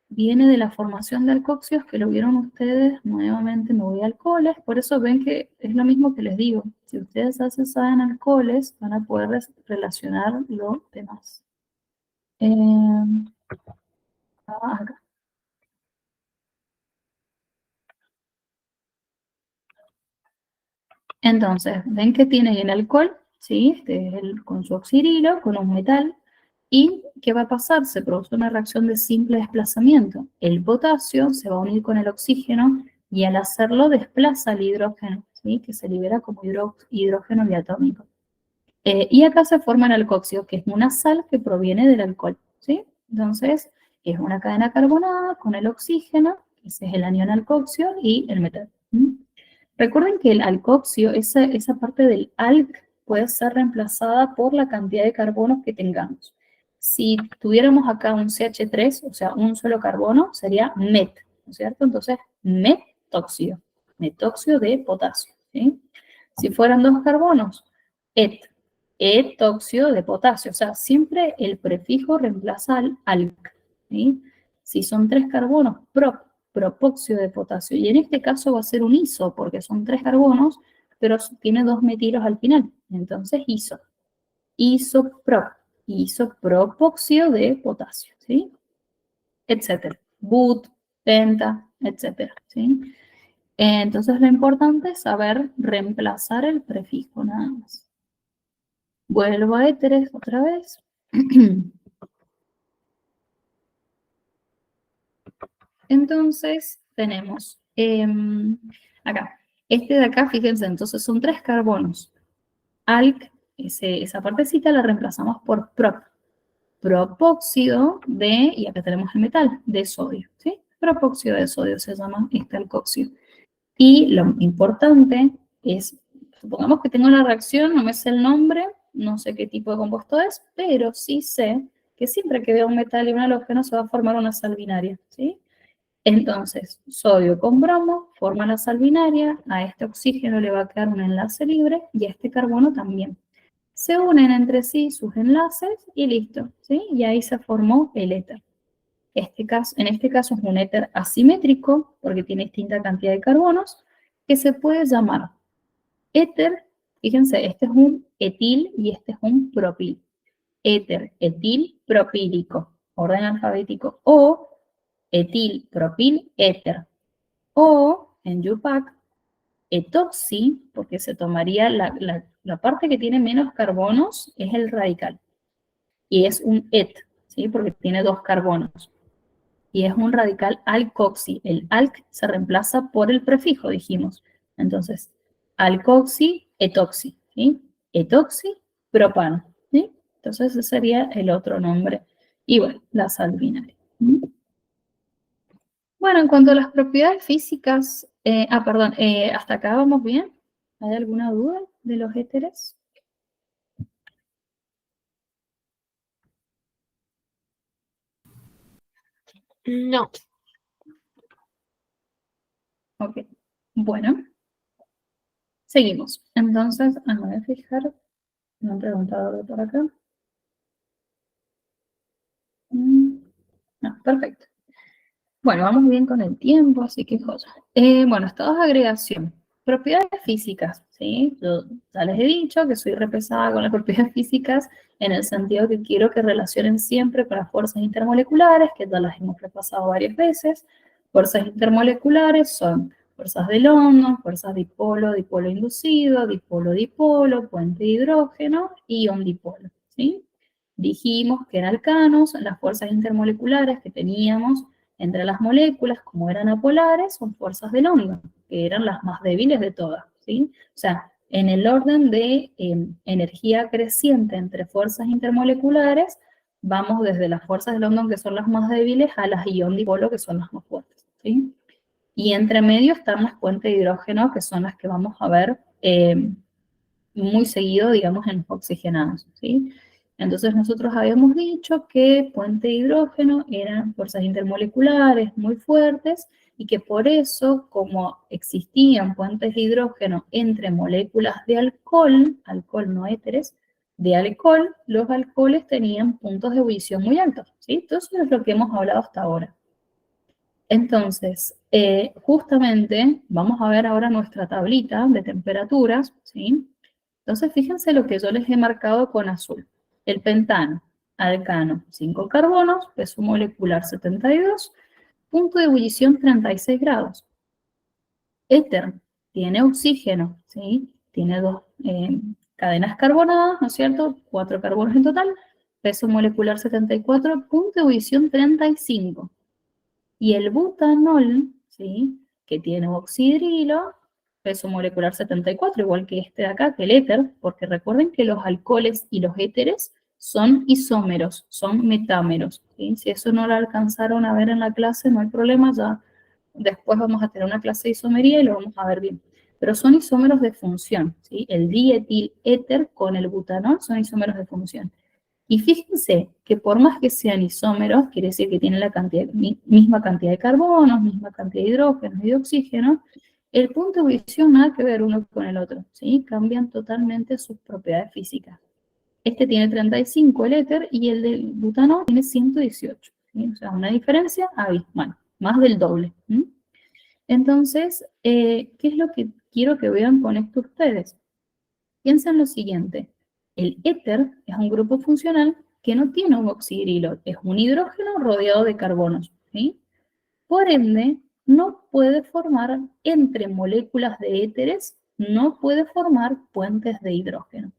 S1: viene de la formación de alcoxios que lo vieron ustedes, nuevamente me voy a alcoholes, por eso ven que es lo mismo que les digo, si ustedes saben alcoholes, van a poder relacionar lo demás. Acá. Entonces, ven que tiene el alcohol, ¿sí? Este es con su oxidilo, con un metal. ¿Y qué va a pasar? Se produce una reacción de simple desplazamiento. El potasio se va a unir con el oxígeno y al hacerlo desplaza el hidrógeno, ¿sí? Que se libera como hidrógeno diatómico. Y acá se forma el alcoxio, que es una sal que proviene del alcohol, ¿sí? Entonces, es una cadena carbonada con el oxígeno, ese es el anión alcoxio, y el metal. Recuerden que el alcoxio, esa parte del alc, puede ser reemplazada por la cantidad de carbonos que tengamos. Si tuviéramos acá un CH3, o sea, un solo carbono, sería met, ¿no es cierto? Entonces, metóxido, metóxido de potasio, ¿sí? Si fueran 2 carbonos, et, etóxido de potasio, o sea, siempre el prefijo reemplaza al alc, ¿sí? Si son 3 carbonos, prop, propóxido de potasio. Y en este caso va a ser un iso, porque son 3 carbonos, pero tiene 2 metilos al final. Entonces, iso. Isoprop. Isopropóxido de potasio, ¿sí? Etcétera. But, penta, etcétera, ¿sí? Entonces, lo importante es saber reemplazar el prefijo, nada más. Vuelvo a éteres otra vez. Entonces, tenemos acá. Este de acá, fíjense, entonces son 3 carbonos. Alc, esa partecita la reemplazamos por prop. Propóxido de, y acá tenemos el metal, de sodio, ¿sí? Propóxido de sodio se llama este alcoxio. Y lo importante es, supongamos que tengo una reacción, no me sé el nombre, no sé qué tipo de compuesto es, pero sí sé que siempre que veo un metal y un halógeno se va a formar una sal binaria, ¿sí? Entonces, sodio con bromo forma la sal binaria, a este oxígeno le va a quedar un enlace libre y a este carbono también. Se unen entre sí sus enlaces y listo, ¿sí? Y ahí se formó el éter. En este caso es un éter asimétrico porque tiene distinta cantidad de carbonos que se puede llamar éter, fíjense, este es un etil y este es un propil. Éter, etil, propílico, orden alfabético, o etil, propil, éter. O en Yupac, etoxi, porque se tomaría la parte que tiene menos carbonos, es el radical. Y es un et, ¿sí? Porque tiene 2 carbonos. Y es un radical alcoxi. El alc se reemplaza por el prefijo, dijimos. Entonces, alcoxi, etoxi, ¿sí? Etoxi, propano, ¿sí? Entonces, ese sería el otro nombre. Y bueno, la sal binaria. Bueno, en cuanto a las propiedades físicas, perdón, ¿hasta acá vamos bien? ¿Hay alguna duda de los éteres?
S2: No.
S1: Ok, bueno, seguimos. Entonces, me voy a fijar, me han preguntado algo por acá. No, perfecto. Bueno, vamos bien con el tiempo, así que joya. Bueno, estados de agregación. Propiedades físicas, ¿sí? Yo ya les he dicho que soy repesada con las propiedades físicas en el sentido que quiero que relacionen siempre con las fuerzas intermoleculares, que ya las hemos repasado varias veces. Fuerzas intermoleculares son fuerzas de London, fuerzas dipolo, dipolo inducido, dipolo, dipolo, puente de hidrógeno y ion dipolo, ¿sí? Dijimos que en alcanos las fuerzas intermoleculares que teníamos entre las moléculas, como eran apolares, son fuerzas de London, que eran las más débiles de todas, ¿sí? O sea, en el orden de energía creciente entre fuerzas intermoleculares, vamos desde las fuerzas de London, que son las más débiles, a las ion dipolo, que son las más fuertes, ¿sí? Y entre medio están las puentes de hidrógeno, que son las que vamos a ver muy seguido, digamos, en los oxigenados, ¿sí? Entonces nosotros habíamos dicho que puente de hidrógeno eran fuerzas intermoleculares muy fuertes y que por eso, como existían puentes de hidrógeno entre moléculas de alcohol, alcohol no éteres, de alcohol, los alcoholes tenían puntos de ebullición muy altos, ¿sí? Entonces eso es lo que hemos hablado hasta ahora. Entonces, justamente vamos a ver ahora nuestra tablita de temperaturas, ¿sí? Entonces, fíjense lo que yo les he marcado con azul. El pentano, alcano, 5 carbonos, peso molecular 72, punto de ebullición 36 grados. Éter tiene oxígeno, ¿sí? Tiene dos cadenas carbonadas, ¿no es cierto? 4 carbonos en total, peso molecular 74, punto de ebullición 35. Y el butanol, ¿sí? Que tiene oxidrilo, peso molecular 74, igual que este de acá, que el éter, porque recuerden que los alcoholes y los éteres son isómeros, son metámeros, ¿sí? Si eso no lo alcanzaron a ver en la clase, no hay problema, ya después vamos a tener una clase de isomería y lo vamos a ver bien. Pero son isómeros de función, ¿sí? El dietil éter con el butanol son isómeros de función. Y fíjense que por más que sean isómeros, quiere decir que tienen la misma cantidad de carbonos, misma cantidad de hidrógenos y de oxígeno, el punto de ebullición nada que ver uno con el otro, ¿sí? Cambian totalmente sus propiedades físicas. Este tiene 35 el éter y el del butano tiene 118, ¿sí? O sea, una diferencia abismal, más del doble. ¿Sí? Entonces, ¿qué es lo que quiero que vean con esto ustedes? Piensen lo siguiente, el éter es un grupo funcional que no tiene un oxidrilo, es un hidrógeno rodeado de carbonos, ¿sí? Por ende, no puede formar entre moléculas de éteres, no puede formar puentes de hidrógeno.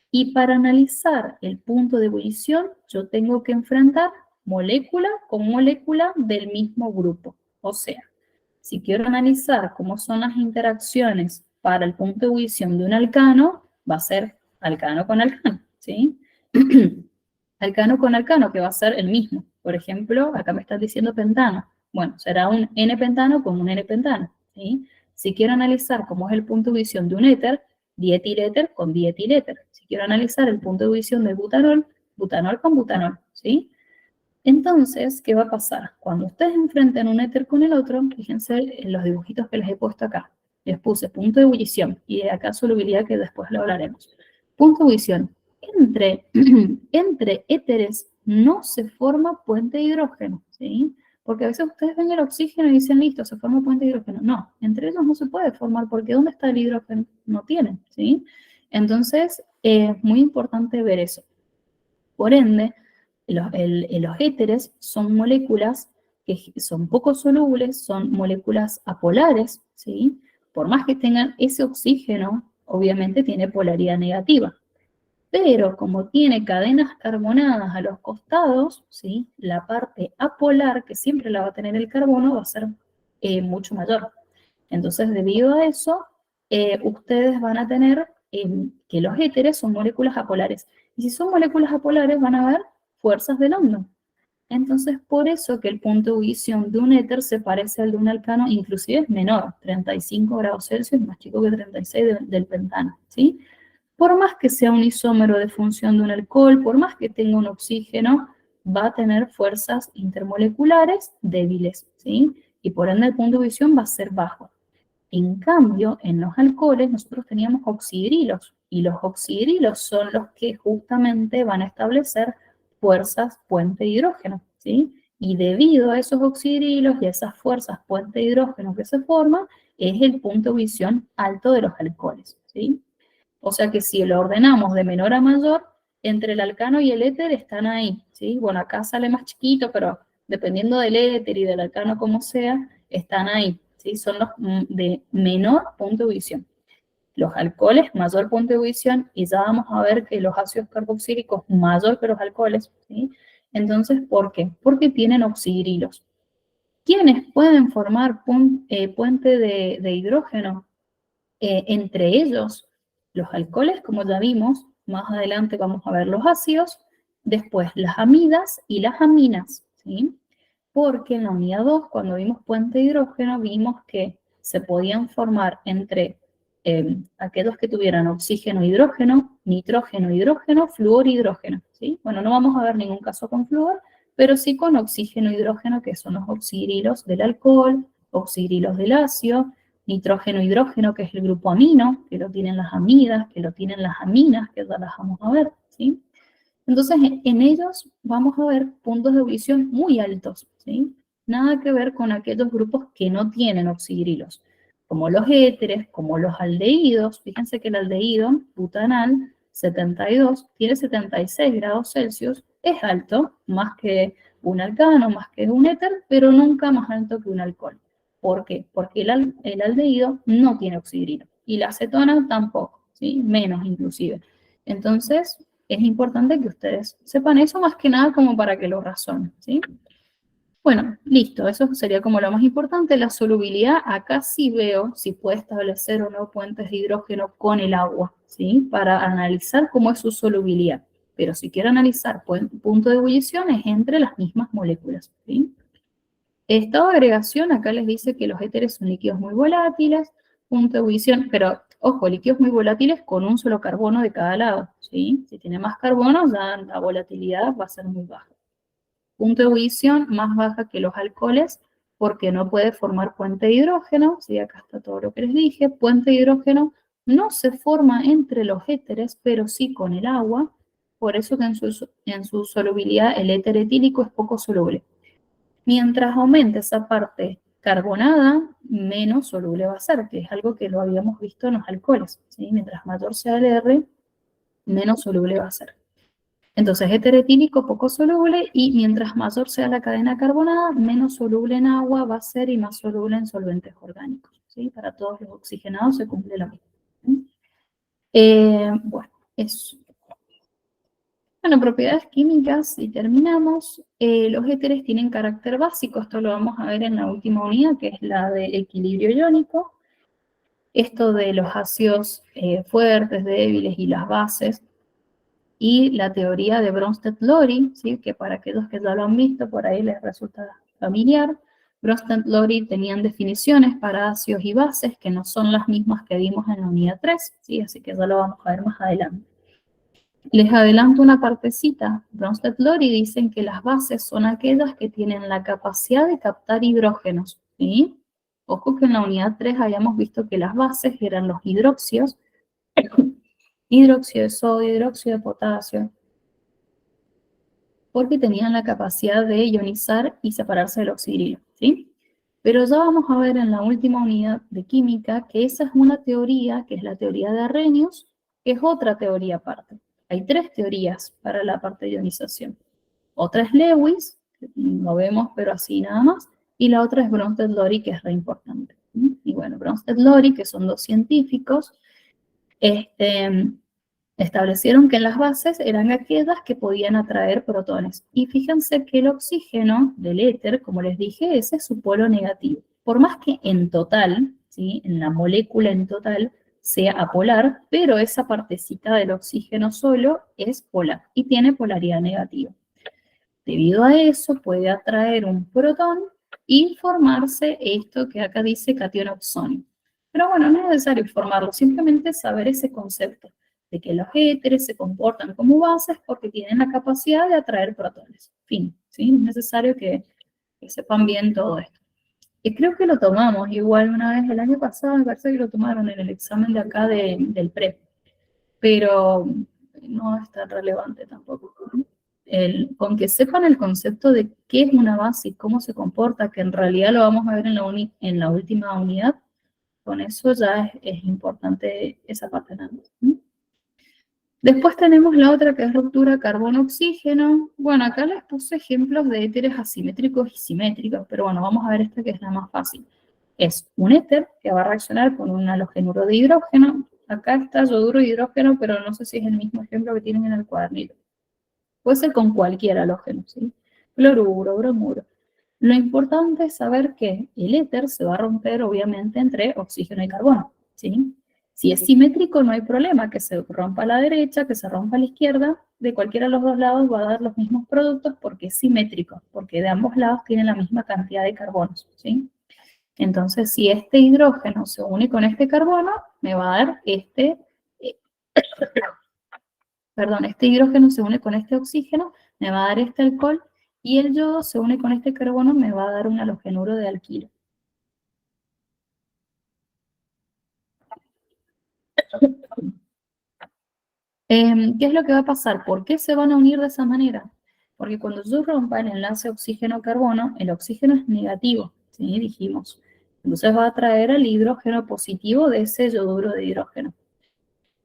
S1: Y para analizar el punto de ebullición, yo tengo que enfrentar molécula con molécula del mismo grupo. O sea, si quiero analizar cómo son las interacciones para el punto de ebullición de un alcano, va a ser alcano con alcano, ¿sí? Alcano con alcano, que va a ser el mismo. Por ejemplo, acá me están diciendo pentano. Bueno, será un N-pentano con un N-pentano, ¿sí? Si quiero analizar cómo es el punto de ebullición de un éter, dietiléter con dietiléter. Si quiero analizar el punto de ebullición de butanol, butanol con butanol, ¿sí? Entonces, ¿qué va a pasar? Cuando ustedes enfrenten un éter con el otro, fíjense en los dibujitos que les he puesto acá. Les puse punto de ebullición y de acá solubilidad, que después lo hablaremos. Punto de ebullición. Entre éteres no se forma puente de hidrógeno, ¿sí? Porque a veces ustedes ven el oxígeno y dicen, listo, se forma puente de hidrógeno. No, entre ellos no se puede formar porque ¿dónde está el hidrógeno? No tienen, ¿sí? Entonces, es muy importante ver eso. Por ende, los éteres son moléculas que son poco solubles, son moléculas apolares, ¿sí? Por más que tengan ese oxígeno, obviamente tiene polaridad negativa. Pero como tiene cadenas carbonadas a los costados, ¿sí? La parte apolar, que siempre la va a tener el carbono, va a ser mucho mayor. Entonces, debido a eso, ustedes van a tener que los éteres son moléculas apolares. Y si son moléculas apolares, van a haber fuerzas de London. Entonces, por eso que el punto de ebullición de un éter se parece al de un alcano, inclusive es menor, 35 grados Celsius, más chico que 36 del pentano, ¿sí? Por más que sea un isómero de función de un alcohol, por más que tenga un oxígeno, va a tener fuerzas intermoleculares débiles, ¿sí? Y por ende el punto de ebullición va a ser bajo. En cambio, en los alcoholes nosotros teníamos oxidrilos, y los oxidrilos son los que justamente van a establecer fuerzas puente de hidrógeno, ¿sí? Y debido a esos oxidrilos y a esas fuerzas puente de hidrógeno que se forman, es el punto de ebullición alto de los alcoholes, ¿sí? O sea que si lo ordenamos de menor a mayor, entre el alcano y el éter están ahí, ¿sí? Bueno, acá sale más chiquito, pero dependiendo del éter y del alcano como sea, están ahí, ¿sí? Son los de menor punto de ebullición. Los alcoholes, mayor punto de ebullición, y ya vamos a ver que los ácidos carboxílicos mayor que los alcoholes, ¿sí? Entonces, ¿por qué? Porque tienen oxidrilos. ¿Quiénes pueden formar puente de hidrógeno? Entre ellos, los alcoholes, como ya vimos, más adelante vamos a ver los ácidos, después las amidas y las aminas, ¿sí? Porque en la unidad 2, cuando vimos puente de hidrógeno, vimos que se podían formar entre aquellos que tuvieran oxígeno, hidrógeno, nitrógeno, hidrógeno, flúor, hidrógeno, ¿sí? Bueno, no vamos a ver ningún caso con flúor, pero sí con oxígeno, hidrógeno, que son los oxidrilos del alcohol, oxidrilos del ácido, nitrógeno, hidrógeno, que es el grupo amino, que lo tienen las amidas, que lo tienen las aminas, que ya las vamos a ver, ¿sí? Entonces, en ellos vamos a ver puntos de ebullición muy altos, ¿sí? Nada que ver con aquellos grupos que no tienen oxidrilos, como los éteres, como los aldehídos. Fíjense que el aldehído, butanal, 72, tiene 76 grados Celsius, es alto, más que un alcano, más que un éter, pero nunca más alto que un alcohol. ¿Por qué? Porque el aldehído no tiene oxidrilo, y la acetona tampoco, ¿sí? Menos inclusive. Entonces, es importante que ustedes sepan eso más que nada como para que lo razonen, ¿sí? Bueno, listo, eso sería como lo más importante. La solubilidad, acá sí veo si puede establecer o no puentes de hidrógeno con el agua, ¿sí? Para analizar cómo es su solubilidad. Pero si quiero analizar punto de ebullición es entre las mismas moléculas, ¿sí? Estado de agregación, acá les dice que los éteres son líquidos muy volátiles, punto de ebullición, pero ojo, líquidos muy volátiles con un solo carbono de cada lado, ¿sí? Si tiene más carbonos, ya la volatilidad va a ser muy baja. Punto de ebullición más baja que los alcoholes, porque no puede formar puente de hidrógeno, ¿sí? Acá está todo lo que les dije, puente de hidrógeno no se forma entre los éteres, pero sí con el agua, por eso que en su solubilidad el éter etílico es poco soluble. Mientras aumente esa parte carbonada, menos soluble va a ser, que es algo que lo habíamos visto en los alcoholes, ¿sí? Mientras mayor sea el R, menos soluble va a ser. Entonces, éter etílico poco soluble, y mientras mayor sea la cadena carbonada, menos soluble en agua va a ser y más soluble en solventes orgánicos, ¿sí? Para todos los oxigenados se cumple lo mismo, ¿sí? Bueno, eso. Bueno, propiedades químicas, y terminamos. Los éteres tienen carácter básico, esto lo vamos a ver en la última unidad, que es la de equilibrio iónico. Esto de los ácidos fuertes, débiles y las bases, y la teoría de Bronsted-Lowry, ¿sí? Que para aquellos que ya lo han visto, por ahí les resulta familiar. Bronsted-Lowry tenían definiciones para ácidos y bases que no son las mismas que vimos en la unidad 3, ¿sí? Así que ya lo vamos a ver más adelante. Les adelanto una partecita. Bronsted-Lowry dicen que las bases son aquellas que tienen la capacidad de captar hidrógenos, ¿sí? Ojo que en la unidad 3 habíamos visto que las bases eran los hidroxios, hidróxido de sodio, hidróxido de potasio, porque tenían la capacidad de ionizar y separarse del oxidrilo, ¿sí? Pero ya vamos a ver en la última unidad de química que esa es una teoría, que es la teoría de Arrhenius, que es otra teoría aparte. Hay tres teorías para la parte de ionización. Otra es Lewis, lo vemos pero así nada más, y la otra es Bronsted-Lowry, que es re importante. Y bueno, Bronsted-Lowry, que son dos científicos, establecieron que las bases eran aquellas que podían atraer protones. Y fíjense que el oxígeno del éter, como les dije, ese es su polo negativo. Por más que en total, ¿sí? En la molécula en total, sea apolar, pero esa partecita del oxígeno solo es polar y tiene polaridad negativa. Debido a eso, puede atraer un protón y formarse esto que acá dice catión oxónico. Pero bueno, no es necesario formarlo, simplemente saber ese concepto de que los éteres se comportan como bases porque tienen la capacidad de atraer protones. Fin, ¿sí? Es necesario que sepan bien todo esto. Creo que lo tomamos igual una vez el año pasado, me parece que lo tomaron en el examen de acá del PRE, pero no es tan relevante tampoco. Con que sepan el concepto de qué es una base y cómo se comporta, que en realidad lo vamos a ver en la última unidad, con eso ya es importante esa parte. Después tenemos la otra que es ruptura carbono-oxígeno. Bueno, acá les puse ejemplos de éteres asimétricos y simétricos, pero bueno, vamos a ver esta que es la más fácil. Es un éter que va a reaccionar con un halogenuro de hidrógeno. Acá está yoduro de hidrógeno, pero no sé si es el mismo ejemplo que tienen en el cuadernito. Puede ser con cualquier halógeno, ¿sí? Cloruro, bromuro. Lo importante es saber que el éter se va a romper, obviamente, entre oxígeno y carbono, ¿sí? Si es simétrico, no hay problema, que se rompa a la derecha, que se rompa a la izquierda, de cualquiera de los dos lados va a dar los mismos productos porque es simétrico, porque de ambos lados tienen la misma cantidad de carbonos, ¿sí? Entonces, si este hidrógeno se une con este carbono, me va a dar este hidrógeno se une con este oxígeno, me va a dar este alcohol, y el yodo se une con este carbono, me va a dar un halogenuro de alquilo. ¿Qué es lo que va a pasar? ¿Por qué se van a unir de esa manera? Porque cuando yo rompa el enlace oxígeno-carbono, el oxígeno es negativo, ¿sí? Dijimos. Entonces va a traer el hidrógeno positivo de ese yoduro de hidrógeno.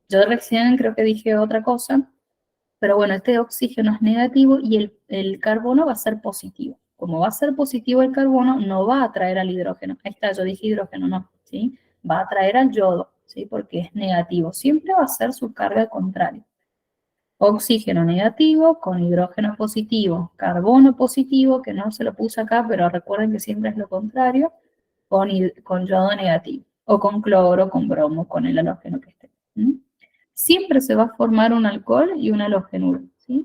S1: Yo recién creo que dije otra cosa, pero bueno, este oxígeno es negativo y el carbono va a ser positivo. Como va a ser positivo el carbono, no va a atraer al hidrógeno. Ahí está, yo dije hidrógeno, no, ¿sí? Va a atraer al yodo, ¿sí? Porque es negativo. Siempre va a ser su carga contraria. Oxígeno negativo con hidrógeno positivo, carbono positivo, que no se lo puse acá, pero recuerden que siempre es lo contrario, con yodo negativo, o con cloro, con bromo, con el halógeno que esté. Siempre se va a formar un alcohol y un halógeno, ¿sí?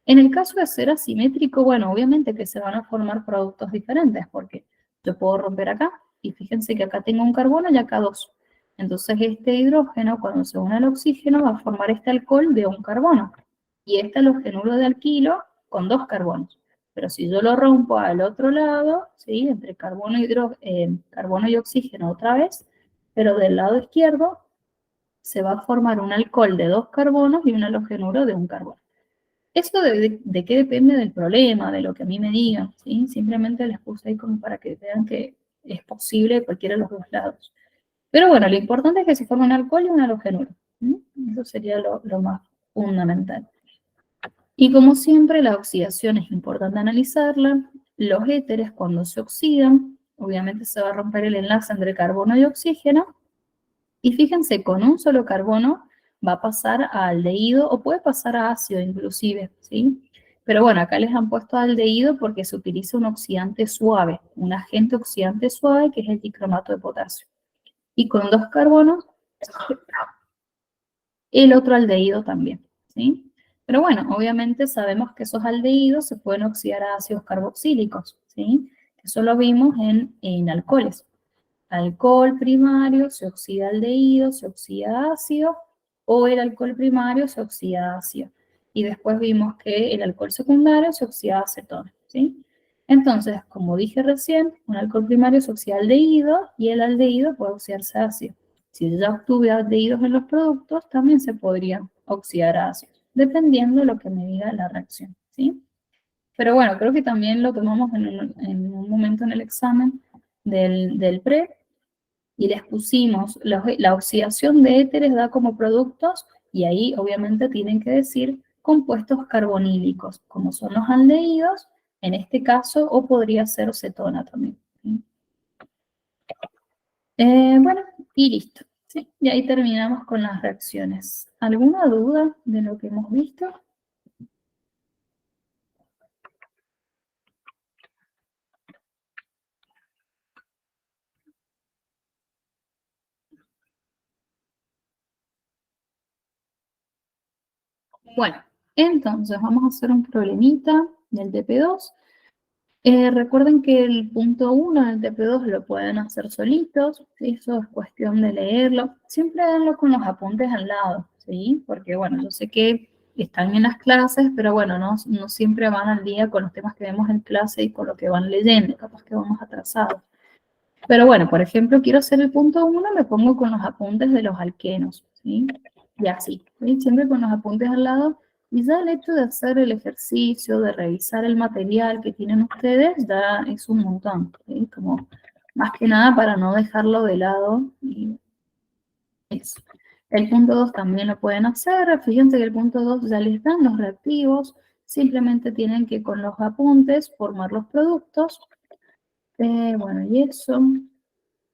S1: En el caso de ser asimétrico, bueno, obviamente que se van a formar productos diferentes, porque yo puedo romper acá, y fíjense que acá tengo un carbono y acá dos. Entonces este hidrógeno, cuando se une al oxígeno, va a formar este alcohol de un carbono, y este halogenuro de alquilo con dos carbonos. Pero si yo lo rompo al otro lado, ¿sí? Entre carbono y oxígeno otra vez, pero del lado izquierdo, se va a formar un alcohol de dos carbonos y un halogenuro de un carbono. ¿Eso de qué depende del problema, de lo que a mí me digan? ¿Sí? Simplemente les puse ahí como para que vean que es posible cualquiera de los dos lados. Pero bueno, lo importante es que se forme un alcohol y un halogenuro. Eso sería lo más fundamental. Y como siempre, la oxidación es importante analizarla. Los éteres, cuando se oxidan, obviamente se va a romper el enlace entre carbono y oxígeno. Y fíjense, con un solo carbono va a pasar a aldehído o puede pasar a ácido inclusive, ¿sí? Pero bueno, acá les han puesto aldehído porque se utiliza un oxidante suave, un agente oxidante suave que es el dicromato de potasio. Y con dos carbonos, el otro aldehído también, ¿sí? Pero bueno, obviamente sabemos que esos aldehídos se pueden oxidar a ácidos carboxílicos, ¿sí? Eso lo vimos en alcoholes. Alcohol primario se oxida aldehído, se oxida ácido, o el alcohol primario se oxida ácido. Y después vimos que el alcohol secundario se oxida acetona, ¿sí? Entonces, como dije recién, un alcohol primario se oxida aldehído y el aldehído puede oxidarse ácido. Si yo ya obtuve aldehídos en los productos, también se podrían oxidar ácidos, dependiendo de lo que me diga la reacción, ¿sí? Pero bueno, creo que también lo tomamos en un momento en el examen del PRE, y les pusimos la oxidación de éteres da como productos, y ahí obviamente tienen que decir compuestos carbonílicos, como son los aldehídos, en este caso, o podría ser cetona también. Bueno, y listo. ¿Sí? Y ahí terminamos con las reacciones. ¿Alguna duda de lo que hemos visto? Bueno, entonces vamos a hacer un problemita del TP2. Recuerden que el punto 1 del TP2 lo pueden hacer solitos, ¿sí? Eso es cuestión de leerlo. Siempre denlo con los apuntes al lado, ¿sí? Porque bueno, yo sé que están en las clases, pero bueno, no siempre van al día con los temas que vemos en clase y con lo que van leyendo, capaz que vamos atrasados. Pero bueno, por ejemplo, quiero hacer el punto 1, me pongo con los apuntes de los alquenos, ¿sí? Y así, ¿sí? Siempre con los apuntes al lado. Y ya el hecho de hacer el ejercicio, de revisar el material que tienen ustedes, ya es un montón, ¿sí? Como más que nada para no dejarlo de lado. Y eso. El punto 2 también lo pueden hacer. Fíjense que el punto 2 ya les dan los reactivos. Simplemente tienen que con los apuntes formar los productos. Bueno, y eso.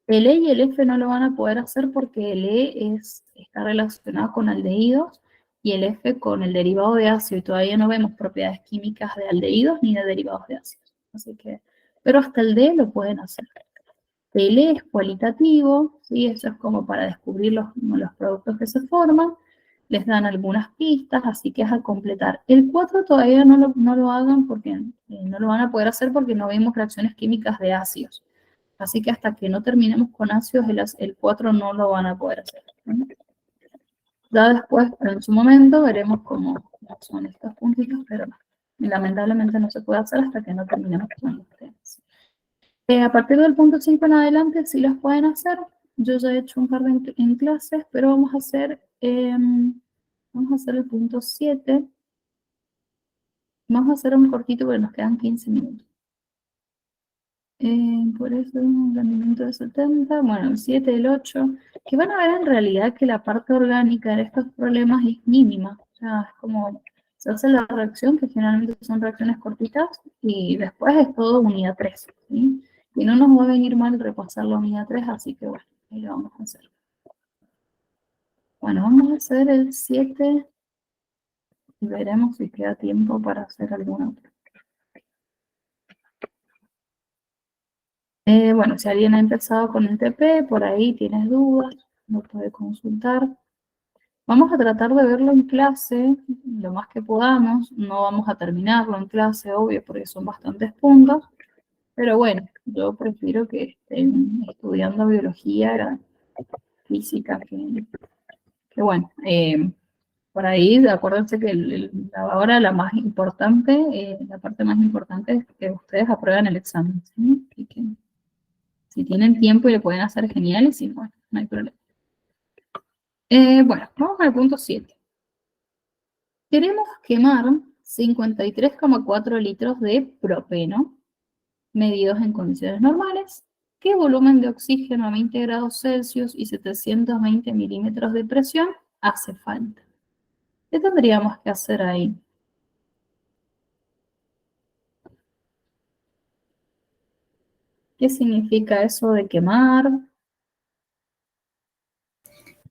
S1: El E y el F no lo van a poder hacer porque el E está relacionado con aldehídos y el F con el derivado de ácido y todavía no vemos propiedades químicas de aldehídos ni de derivados de ácidos. Así que, pero hasta el D lo pueden hacer. El E es cualitativo, ¿sí? Eso es como para descubrir los productos que se forman. Les dan algunas pistas, así que es a completar. El 4 todavía no lo hagan porque no lo van a poder hacer porque no vemos reacciones químicas de ácidos. Así que hasta que no terminemos con ácidos, el 4 no lo van a poder hacer, ¿no? Ya después, en su momento, veremos cómo son estos puntitos, pero lamentablemente no se puede hacer hasta que no terminemos con los temas. A partir del punto 5 en adelante, sí los pueden hacer. Yo ya he hecho un par en clases, pero vamos a hacer el punto 7. Vamos a hacer un cortito porque nos quedan 15 minutos. Por eso un rendimiento de 70, bueno, el 7, el 8, que van a ver en realidad que la parte orgánica de estos problemas es mínima. O sea, es como se hace la reacción, que generalmente son reacciones cortitas, y después es todo unidad 3, ¿sí? Y no nos va a venir mal repasar la unidad 3, así que bueno, ahí lo vamos a hacer. Bueno, vamos a hacer el 7 y veremos si queda tiempo para hacer alguna otra. Bueno, si alguien ha empezado con el TP, por ahí tienes dudas, lo puede consultar. Vamos a tratar de verlo en clase lo más que podamos. No vamos a terminarlo en clase, obvio, porque son bastantes puntos. Pero bueno, yo prefiero que estén estudiando biología, física, que bueno. Por ahí, acuérdense que ahora la más importante, la parte más importante es que ustedes aprueben el examen, ¿sí? Así que si tienen tiempo y le pueden hacer genial, y si no, no hay problema. Bueno, vamos al punto 7. Queremos quemar 53,4 litros de propeno, medidos en condiciones normales. ¿Qué volumen de oxígeno a 20 grados Celsius y 720 milímetros de presión hace falta? ¿Qué tendríamos que hacer ahí? ¿Qué significa eso de quemar?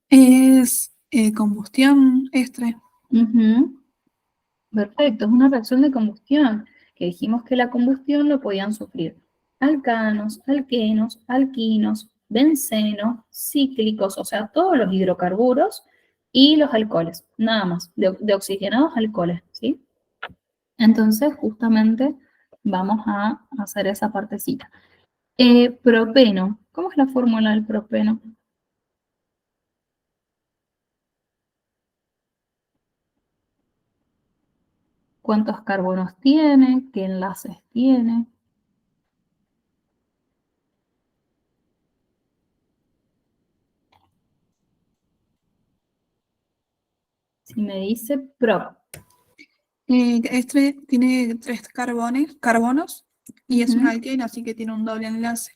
S3: Es combustión, Estre.
S1: Perfecto, es una reacción de combustión, que dijimos que la combustión lo podían sufrir alcanos, alquenos, alquinos, bencenos, cíclicos, o sea, todos los hidrocarburos y los alcoholes, nada más, de oxigenados alcoholes, ¿sí? Entonces, justamente vamos a hacer esa partecita. Propeno, ¿cómo es la fórmula del propeno? ¿Cuántos carbonos tiene? ¿Qué enlaces tiene? Si me dice prop.
S3: Estre tiene 3 carbonos y es un alqueno, así que tiene un doble enlace.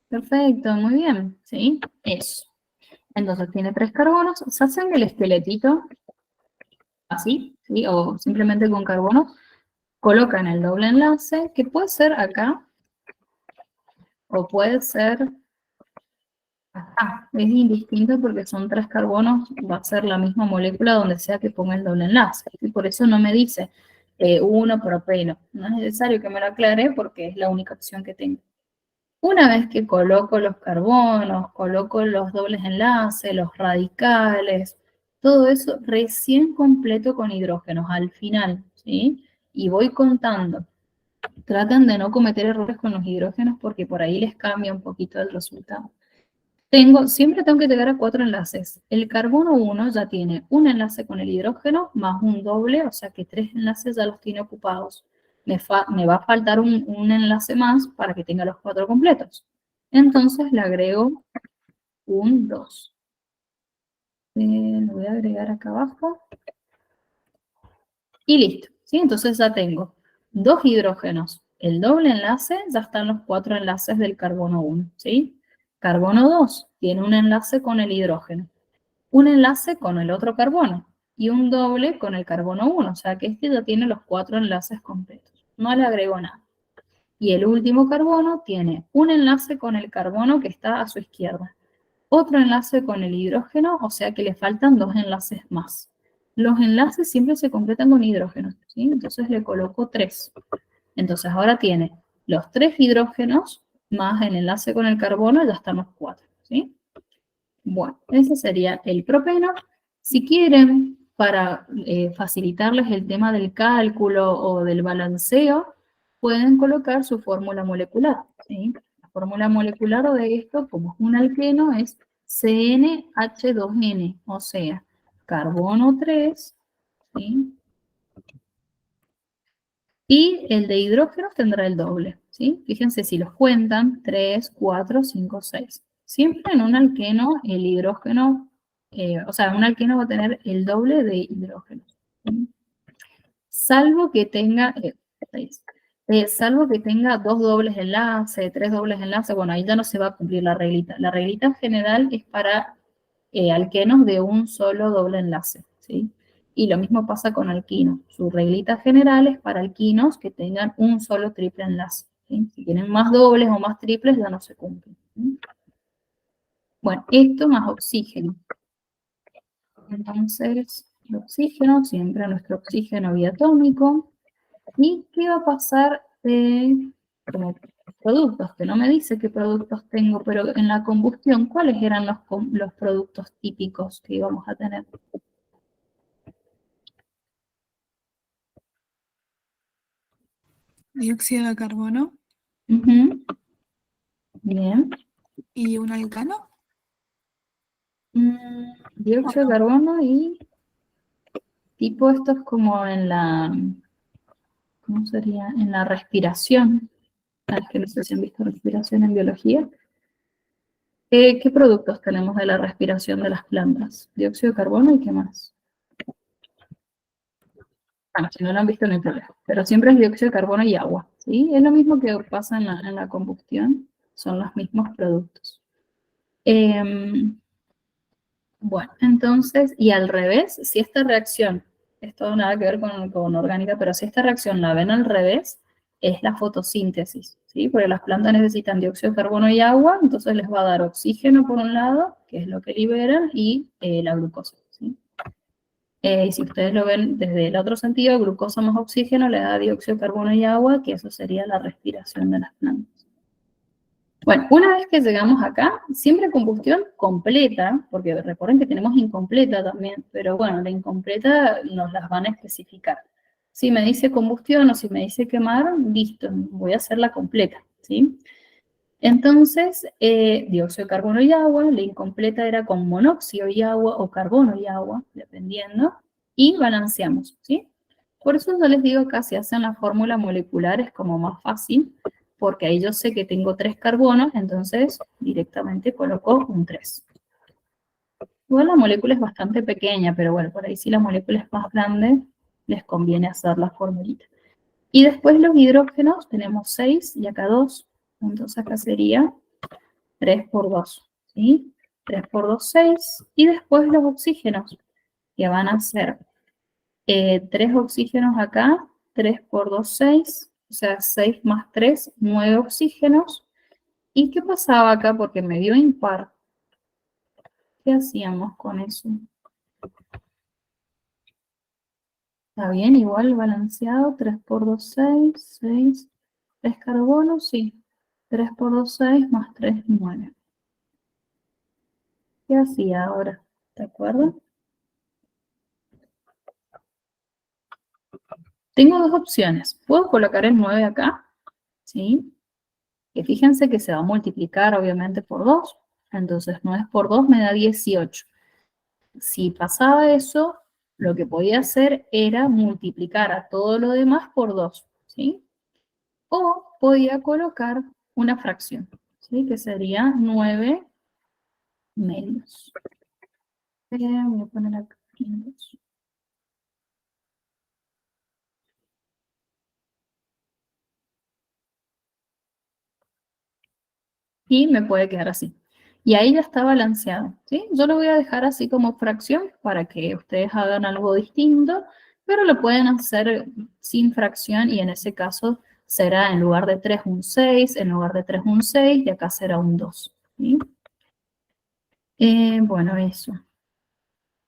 S1: Perfecto, muy bien, ¿sí? Eso. Entonces tiene 3 carbonos, se hacen el esqueletito así, ¿sí? O simplemente con carbono, colocan el doble enlace, que puede ser acá, o puede ser acá. Es indistinto porque son 3 carbonos, va a ser la misma molécula donde sea que ponga el doble enlace. Y por eso no me dice 1 propeno. No es necesario que me lo aclare porque es la única opción que tengo. Una vez que coloco los carbonos, coloco los dobles enlaces, los radicales, todo eso recién completo con hidrógenos al final, ¿sí? Y voy contando. Traten de no cometer errores con los hidrógenos porque por ahí les cambia un poquito el resultado. Siempre tengo que llegar a 4 enlaces. El carbono 1 ya tiene un enlace con el hidrógeno más un doble, o sea que 3 enlaces ya los tiene ocupados. Me va a faltar un enlace más para que tenga los 4 completos. Entonces le agrego un 2. Lo voy a agregar acá abajo. Y listo, ¿sí? Entonces ya tengo 2 hidrógenos. El doble enlace, ya están los 4 enlaces del carbono 1, ¿sí? Carbono 2 tiene un enlace con el hidrógeno, un enlace con el otro carbono y un doble con el carbono 1, o sea que este ya tiene los 4 enlaces completos. No le agrego nada. Y el último carbono tiene un enlace con el carbono que está a su izquierda, otro enlace con el hidrógeno, o sea que le faltan 2 enlaces más. Los enlaces siempre se completan con hidrógenos, ¿sí? Entonces le coloco 3. Entonces ahora tiene los 3 hidrógenos más el enlace con el carbono, ya están los 4, ¿sí? Bueno, ese sería el propeno. Si quieren, para facilitarles el tema del cálculo o del balanceo, pueden colocar su fórmula molecular, ¿sí? La fórmula molecular de esto, como es un alqueno, es CnH2n, o sea, carbono 3, ¿sí? Y el de hidrógenos tendrá el doble, ¿sí? Fíjense si los cuentan, 3, 4, 5, 6. Siempre en un alqueno, el hidrógeno, o sea, un alqueno va a tener el doble de hidrógenos, ¿sí? Salvo que tenga, 6. Salvo que tenga 2 dobles enlaces, 3 dobles enlaces, bueno, ahí ya no se va a cumplir la reglita. La reglita general es para alquenos de un solo doble enlace, ¿sí? Y lo mismo pasa con alquinos. Su reglita general es para alquinos que tengan un solo triple enlace, ¿sí? Si tienen más dobles o más triples ya no se cumplen, ¿sí? Bueno, esto más oxígeno. Entonces, el oxígeno, siempre nuestro oxígeno biatómico. ¿Y qué va a pasar como productos? Que no me dice qué productos tengo, pero en la combustión, ¿cuáles eran los productos típicos que íbamos a tener?
S3: Dióxido de carbono
S1: Ujú. Bien.
S3: y un alcano.
S1: Dióxido de carbono y tipo esto es como en la, ¿cómo sería? En la respiración. Es que no sé si han visto respiración en biología. ¿Qué productos tenemos de la respiración de las plantas? Dióxido de carbono y qué más. Bueno, si no lo han visto no hay problema. Pero siempre es dióxido de carbono y agua, ¿sí? Es lo mismo que pasa en la combustión. Son los mismos productos. Bueno, entonces, y al revés, si esta reacción, esto nada que ver con orgánica, pero si esta reacción la ven al revés, es la fotosíntesis, ¿sí? Porque las plantas necesitan dióxido de carbono y agua, entonces les va a dar oxígeno por un lado, que es lo que liberan, y la glucosa, ¿sí? Y si ustedes lo ven desde el otro sentido, glucosa más oxígeno le da dióxido de carbono y agua, que eso sería la respiración de las plantas. Bueno, una vez que llegamos acá, siempre combustión completa, porque recuerden que tenemos incompleta también, pero bueno, la incompleta nos las van a especificar. Si me dice combustión o si me dice quemar, listo, voy a hacer la completa, ¿sí? Entonces, dióxido de carbono y agua, la incompleta era con monóxido y agua o carbono y agua, dependiendo, y balanceamos, ¿sí? Por eso yo les digo acá, si hacen la fórmula molecular es como más fácil, porque ahí yo sé que tengo 3 carbonos, entonces directamente coloco un 3. Igual la molécula es bastante pequeña, pero bueno, por ahí si la molécula es más grande, les conviene hacer la formulita. Y después los hidrógenos, tenemos 6 y acá 2, entonces acá sería 3 por 2, ¿sí? 3 por 2, 6, y después los oxígenos, que van a ser 3 oxígenos acá, 3 por 2, 6, o sea, 6 más 3, 9 oxígenos. ¿Y qué pasaba acá? Porque me dio impar. ¿Qué hacíamos con eso? ¿Está bien? Igual balanceado, 3 por 2, 6, 6. 3 carbonos, sí. 3 por 2, 6, más 3, 9. ¿Qué hacía ahora? ¿Te acuerdas? Tengo dos opciones. Puedo colocar el 9 acá, ¿sí? Que fíjense que se va a multiplicar obviamente por 2. Entonces 9 por 2 me da 18. Si pasaba eso, lo que podía hacer era multiplicar a todo lo demás por 2, ¿sí? O podía colocar una fracción, ¿sí? Que sería 9 medios. Voy a poner acá 2. Y me puede quedar así. Y ahí ya está balanceado, ¿sí? Yo lo voy a dejar así como fracción para que ustedes hagan algo distinto, pero lo pueden hacer sin fracción y en ese caso será en lugar de 3 un 6, en lugar de 3 un 6 y acá será un 2, ¿sí? Bueno, eso.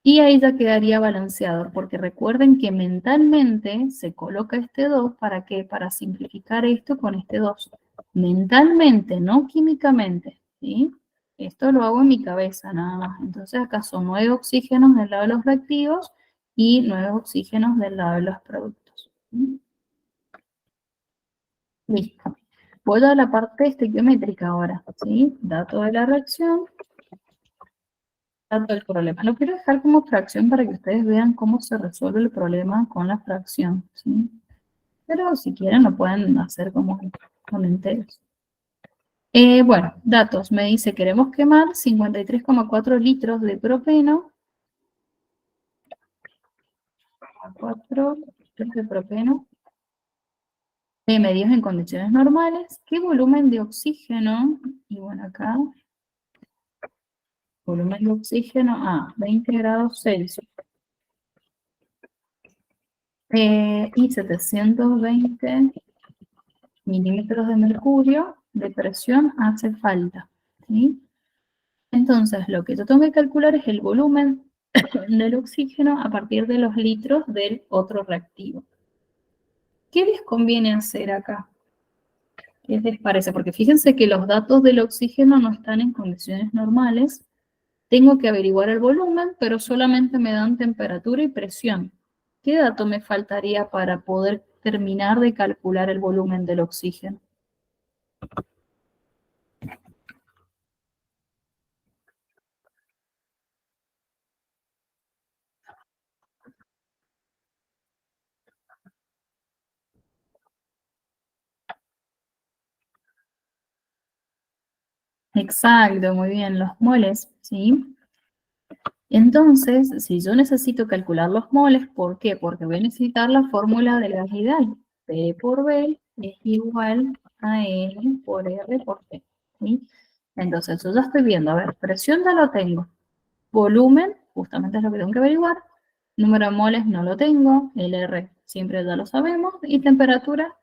S1: Y ahí ya quedaría balanceado, porque recuerden que mentalmente se coloca este 2, ¿para qué? Para simplificar esto con este 2. Mentalmente, no químicamente, ¿sí? Esto lo hago en mi cabeza nada más. Entonces acá son 9 oxígenos del lado de los reactivos y 9 oxígenos del lado de los productos. ¿Sí? Listo. Voy a la parte estequiométrica ahora, ¿sí? Dato de la reacción. Tanto el problema. Lo quiero dejar como fracción para que ustedes vean cómo se resuelve el problema con la fracción, ¿sí? Pero si quieren lo pueden hacer como con enteros. Bueno, datos. Me dice, queremos quemar 53,4 litros de propeno. 4 litros de propeno. Medidos en condiciones normales. ¿Qué volumen de oxígeno? Y bueno, acá, volumen de oxígeno a 20 grados Celsius. Y 720 milímetros de mercurio de presión hace falta, ¿sí? Entonces, lo que yo tengo que calcular es el volumen del oxígeno a partir de los litros del otro reactivo. ¿Qué les conviene hacer acá? ¿Qué les parece? Porque fíjense que los datos del oxígeno no están en condiciones normales. Tengo que averiguar el volumen, pero solamente me dan temperatura y presión. ¿Qué dato me faltaría para poder terminar de calcular el volumen del oxígeno? Exacto, muy bien, los moles, ¿sí? Entonces, si yo necesito calcular los moles, ¿por qué? Porque voy a necesitar la fórmula del gas ideal. P por B es igual a N por R por T, ¿sí? Entonces, yo ya estoy viendo, a ver, presión ya lo tengo. Volumen, justamente es lo que tengo que averiguar. Número de moles no lo tengo. El R siempre ya lo sabemos. Y temperatura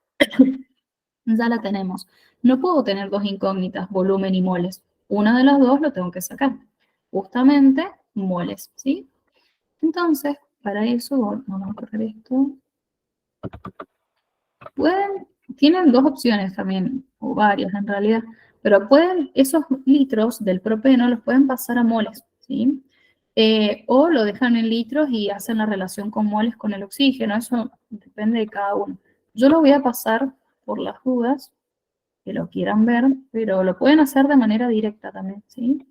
S1: ya la tenemos. No puedo tener dos incógnitas, volumen y moles. Una de las dos lo tengo que sacar. Justamente, moles, ¿sí? Entonces, para eso, vamos a correr esto. Tienen dos opciones también, o varias en realidad, pero esos litros del propeno los pueden pasar a moles, ¿sí? O lo dejan en litros y hacen la relación con moles con el oxígeno, eso depende de cada uno. Yo lo voy a pasar por las dudas, que lo quieran ver, pero lo pueden hacer de manera directa también, ¿sí?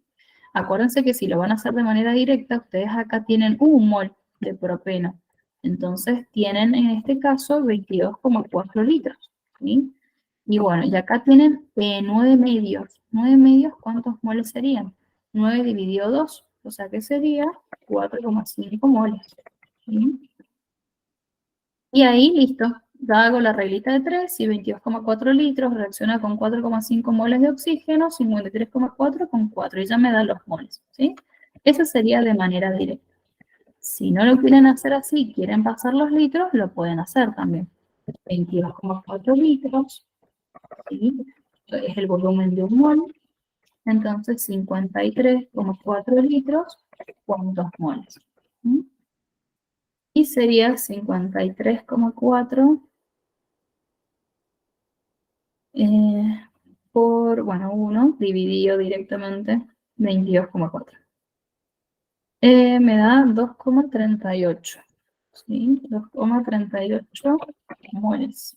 S1: Acuérdense que si lo van a hacer de manera directa, ustedes acá tienen un mol de propeno. Entonces tienen en este caso 22,4 litros, ¿sí? Y bueno, y acá tienen 9 medios. 9 medios, ¿cuántos moles serían? 9 dividido 2, o sea que sería 4,5 moles, ¿sí? Y ahí, listo. Ya hago la reglita de 3 y 22,4 litros reacciona con 4,5 moles de oxígeno, 53,4 con 4 y ya me da los moles, ¿sí? Eso sería de manera directa. Si no lo quieren hacer así, quieren pasar los litros, lo pueden hacer también. 22,4 litros, ¿sí? Es el volumen de un mol. Entonces, 53,4 litros, ¿cuántos moles? ¿Sí? Y sería 53,4 por, bueno, 1 dividido directamente 22,4. Me da 2,38. ¿Sí? 2,38 moles.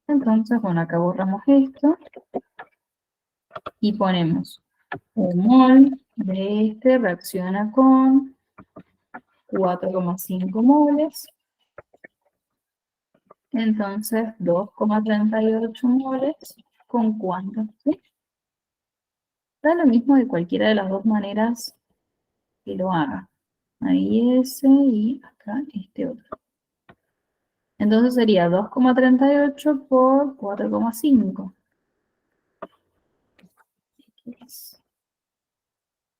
S1: Entonces, bueno, acá borramos esto y ponemos un mol de este reacciona con 4,5 moles. Entonces, 2,38 moles con cuánto, ¿sí? Da lo mismo de cualquiera de las dos maneras que lo haga. Ahí ese y acá este otro. Entonces sería 2,38 por 4,5.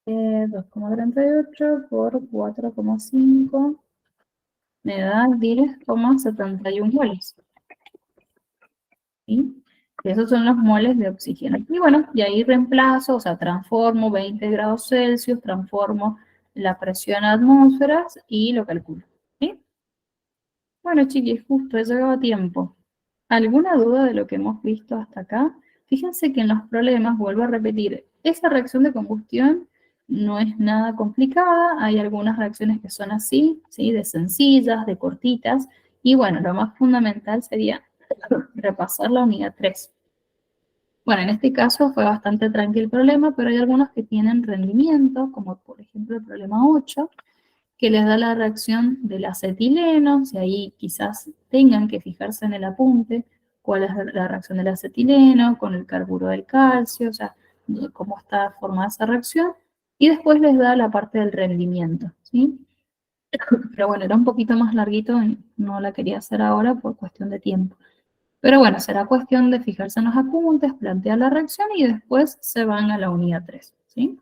S1: 2,38 por 4,5 me da 10,71 moles. ¿Sí? Esos son los moles de oxígeno. Y bueno, y ahí reemplazo, o sea, transformo 20 grados Celsius, transformo la presión a atmósferas y lo calculo. ¿Sí? Bueno, chiquis, justo he llegado a tiempo. ¿Alguna duda de lo que hemos visto hasta acá? Fíjense que en los problemas, vuelvo a repetir, esa reacción de combustión no es nada complicada. Hay algunas reacciones que son así, ¿sí? De sencillas, de cortitas. Y bueno, lo más fundamental sería repasar la unidad 3. Bueno, en este caso fue bastante tranquilo el problema, pero hay algunos que tienen rendimiento, como por ejemplo el problema 8, que les da la reacción del acetileno, y ahí quizás tengan que fijarse en el apunte cuál es la reacción del acetileno con el carburo del calcio, o sea, cómo está formada esa reacción, y después les da la parte del rendimiento, ¿sí? Pero bueno, era un poquito más larguito, no la quería hacer ahora por cuestión de tiempo. Pero bueno, será cuestión de fijarse en los apuntes, plantear la reacción y después se van a la unidad 3, ¿sí?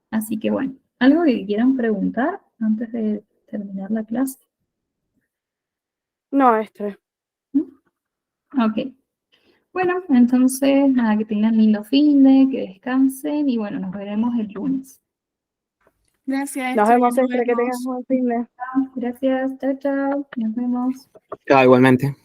S1: Así que bueno, ¿algo que quieran preguntar antes de terminar la clase?
S2: No, maestra.
S1: Ok. Bueno, entonces, nada, que tengan lindo fin de, que descansen y bueno, nos veremos el lunes.
S3: Gracias,
S2: Nos
S3: Esther,
S2: vemos,
S3: nos
S2: Estre, que tengas
S3: vemos.
S2: buen fin de.
S1: Gracias, chao, chao, nos vemos.
S4: Igualmente.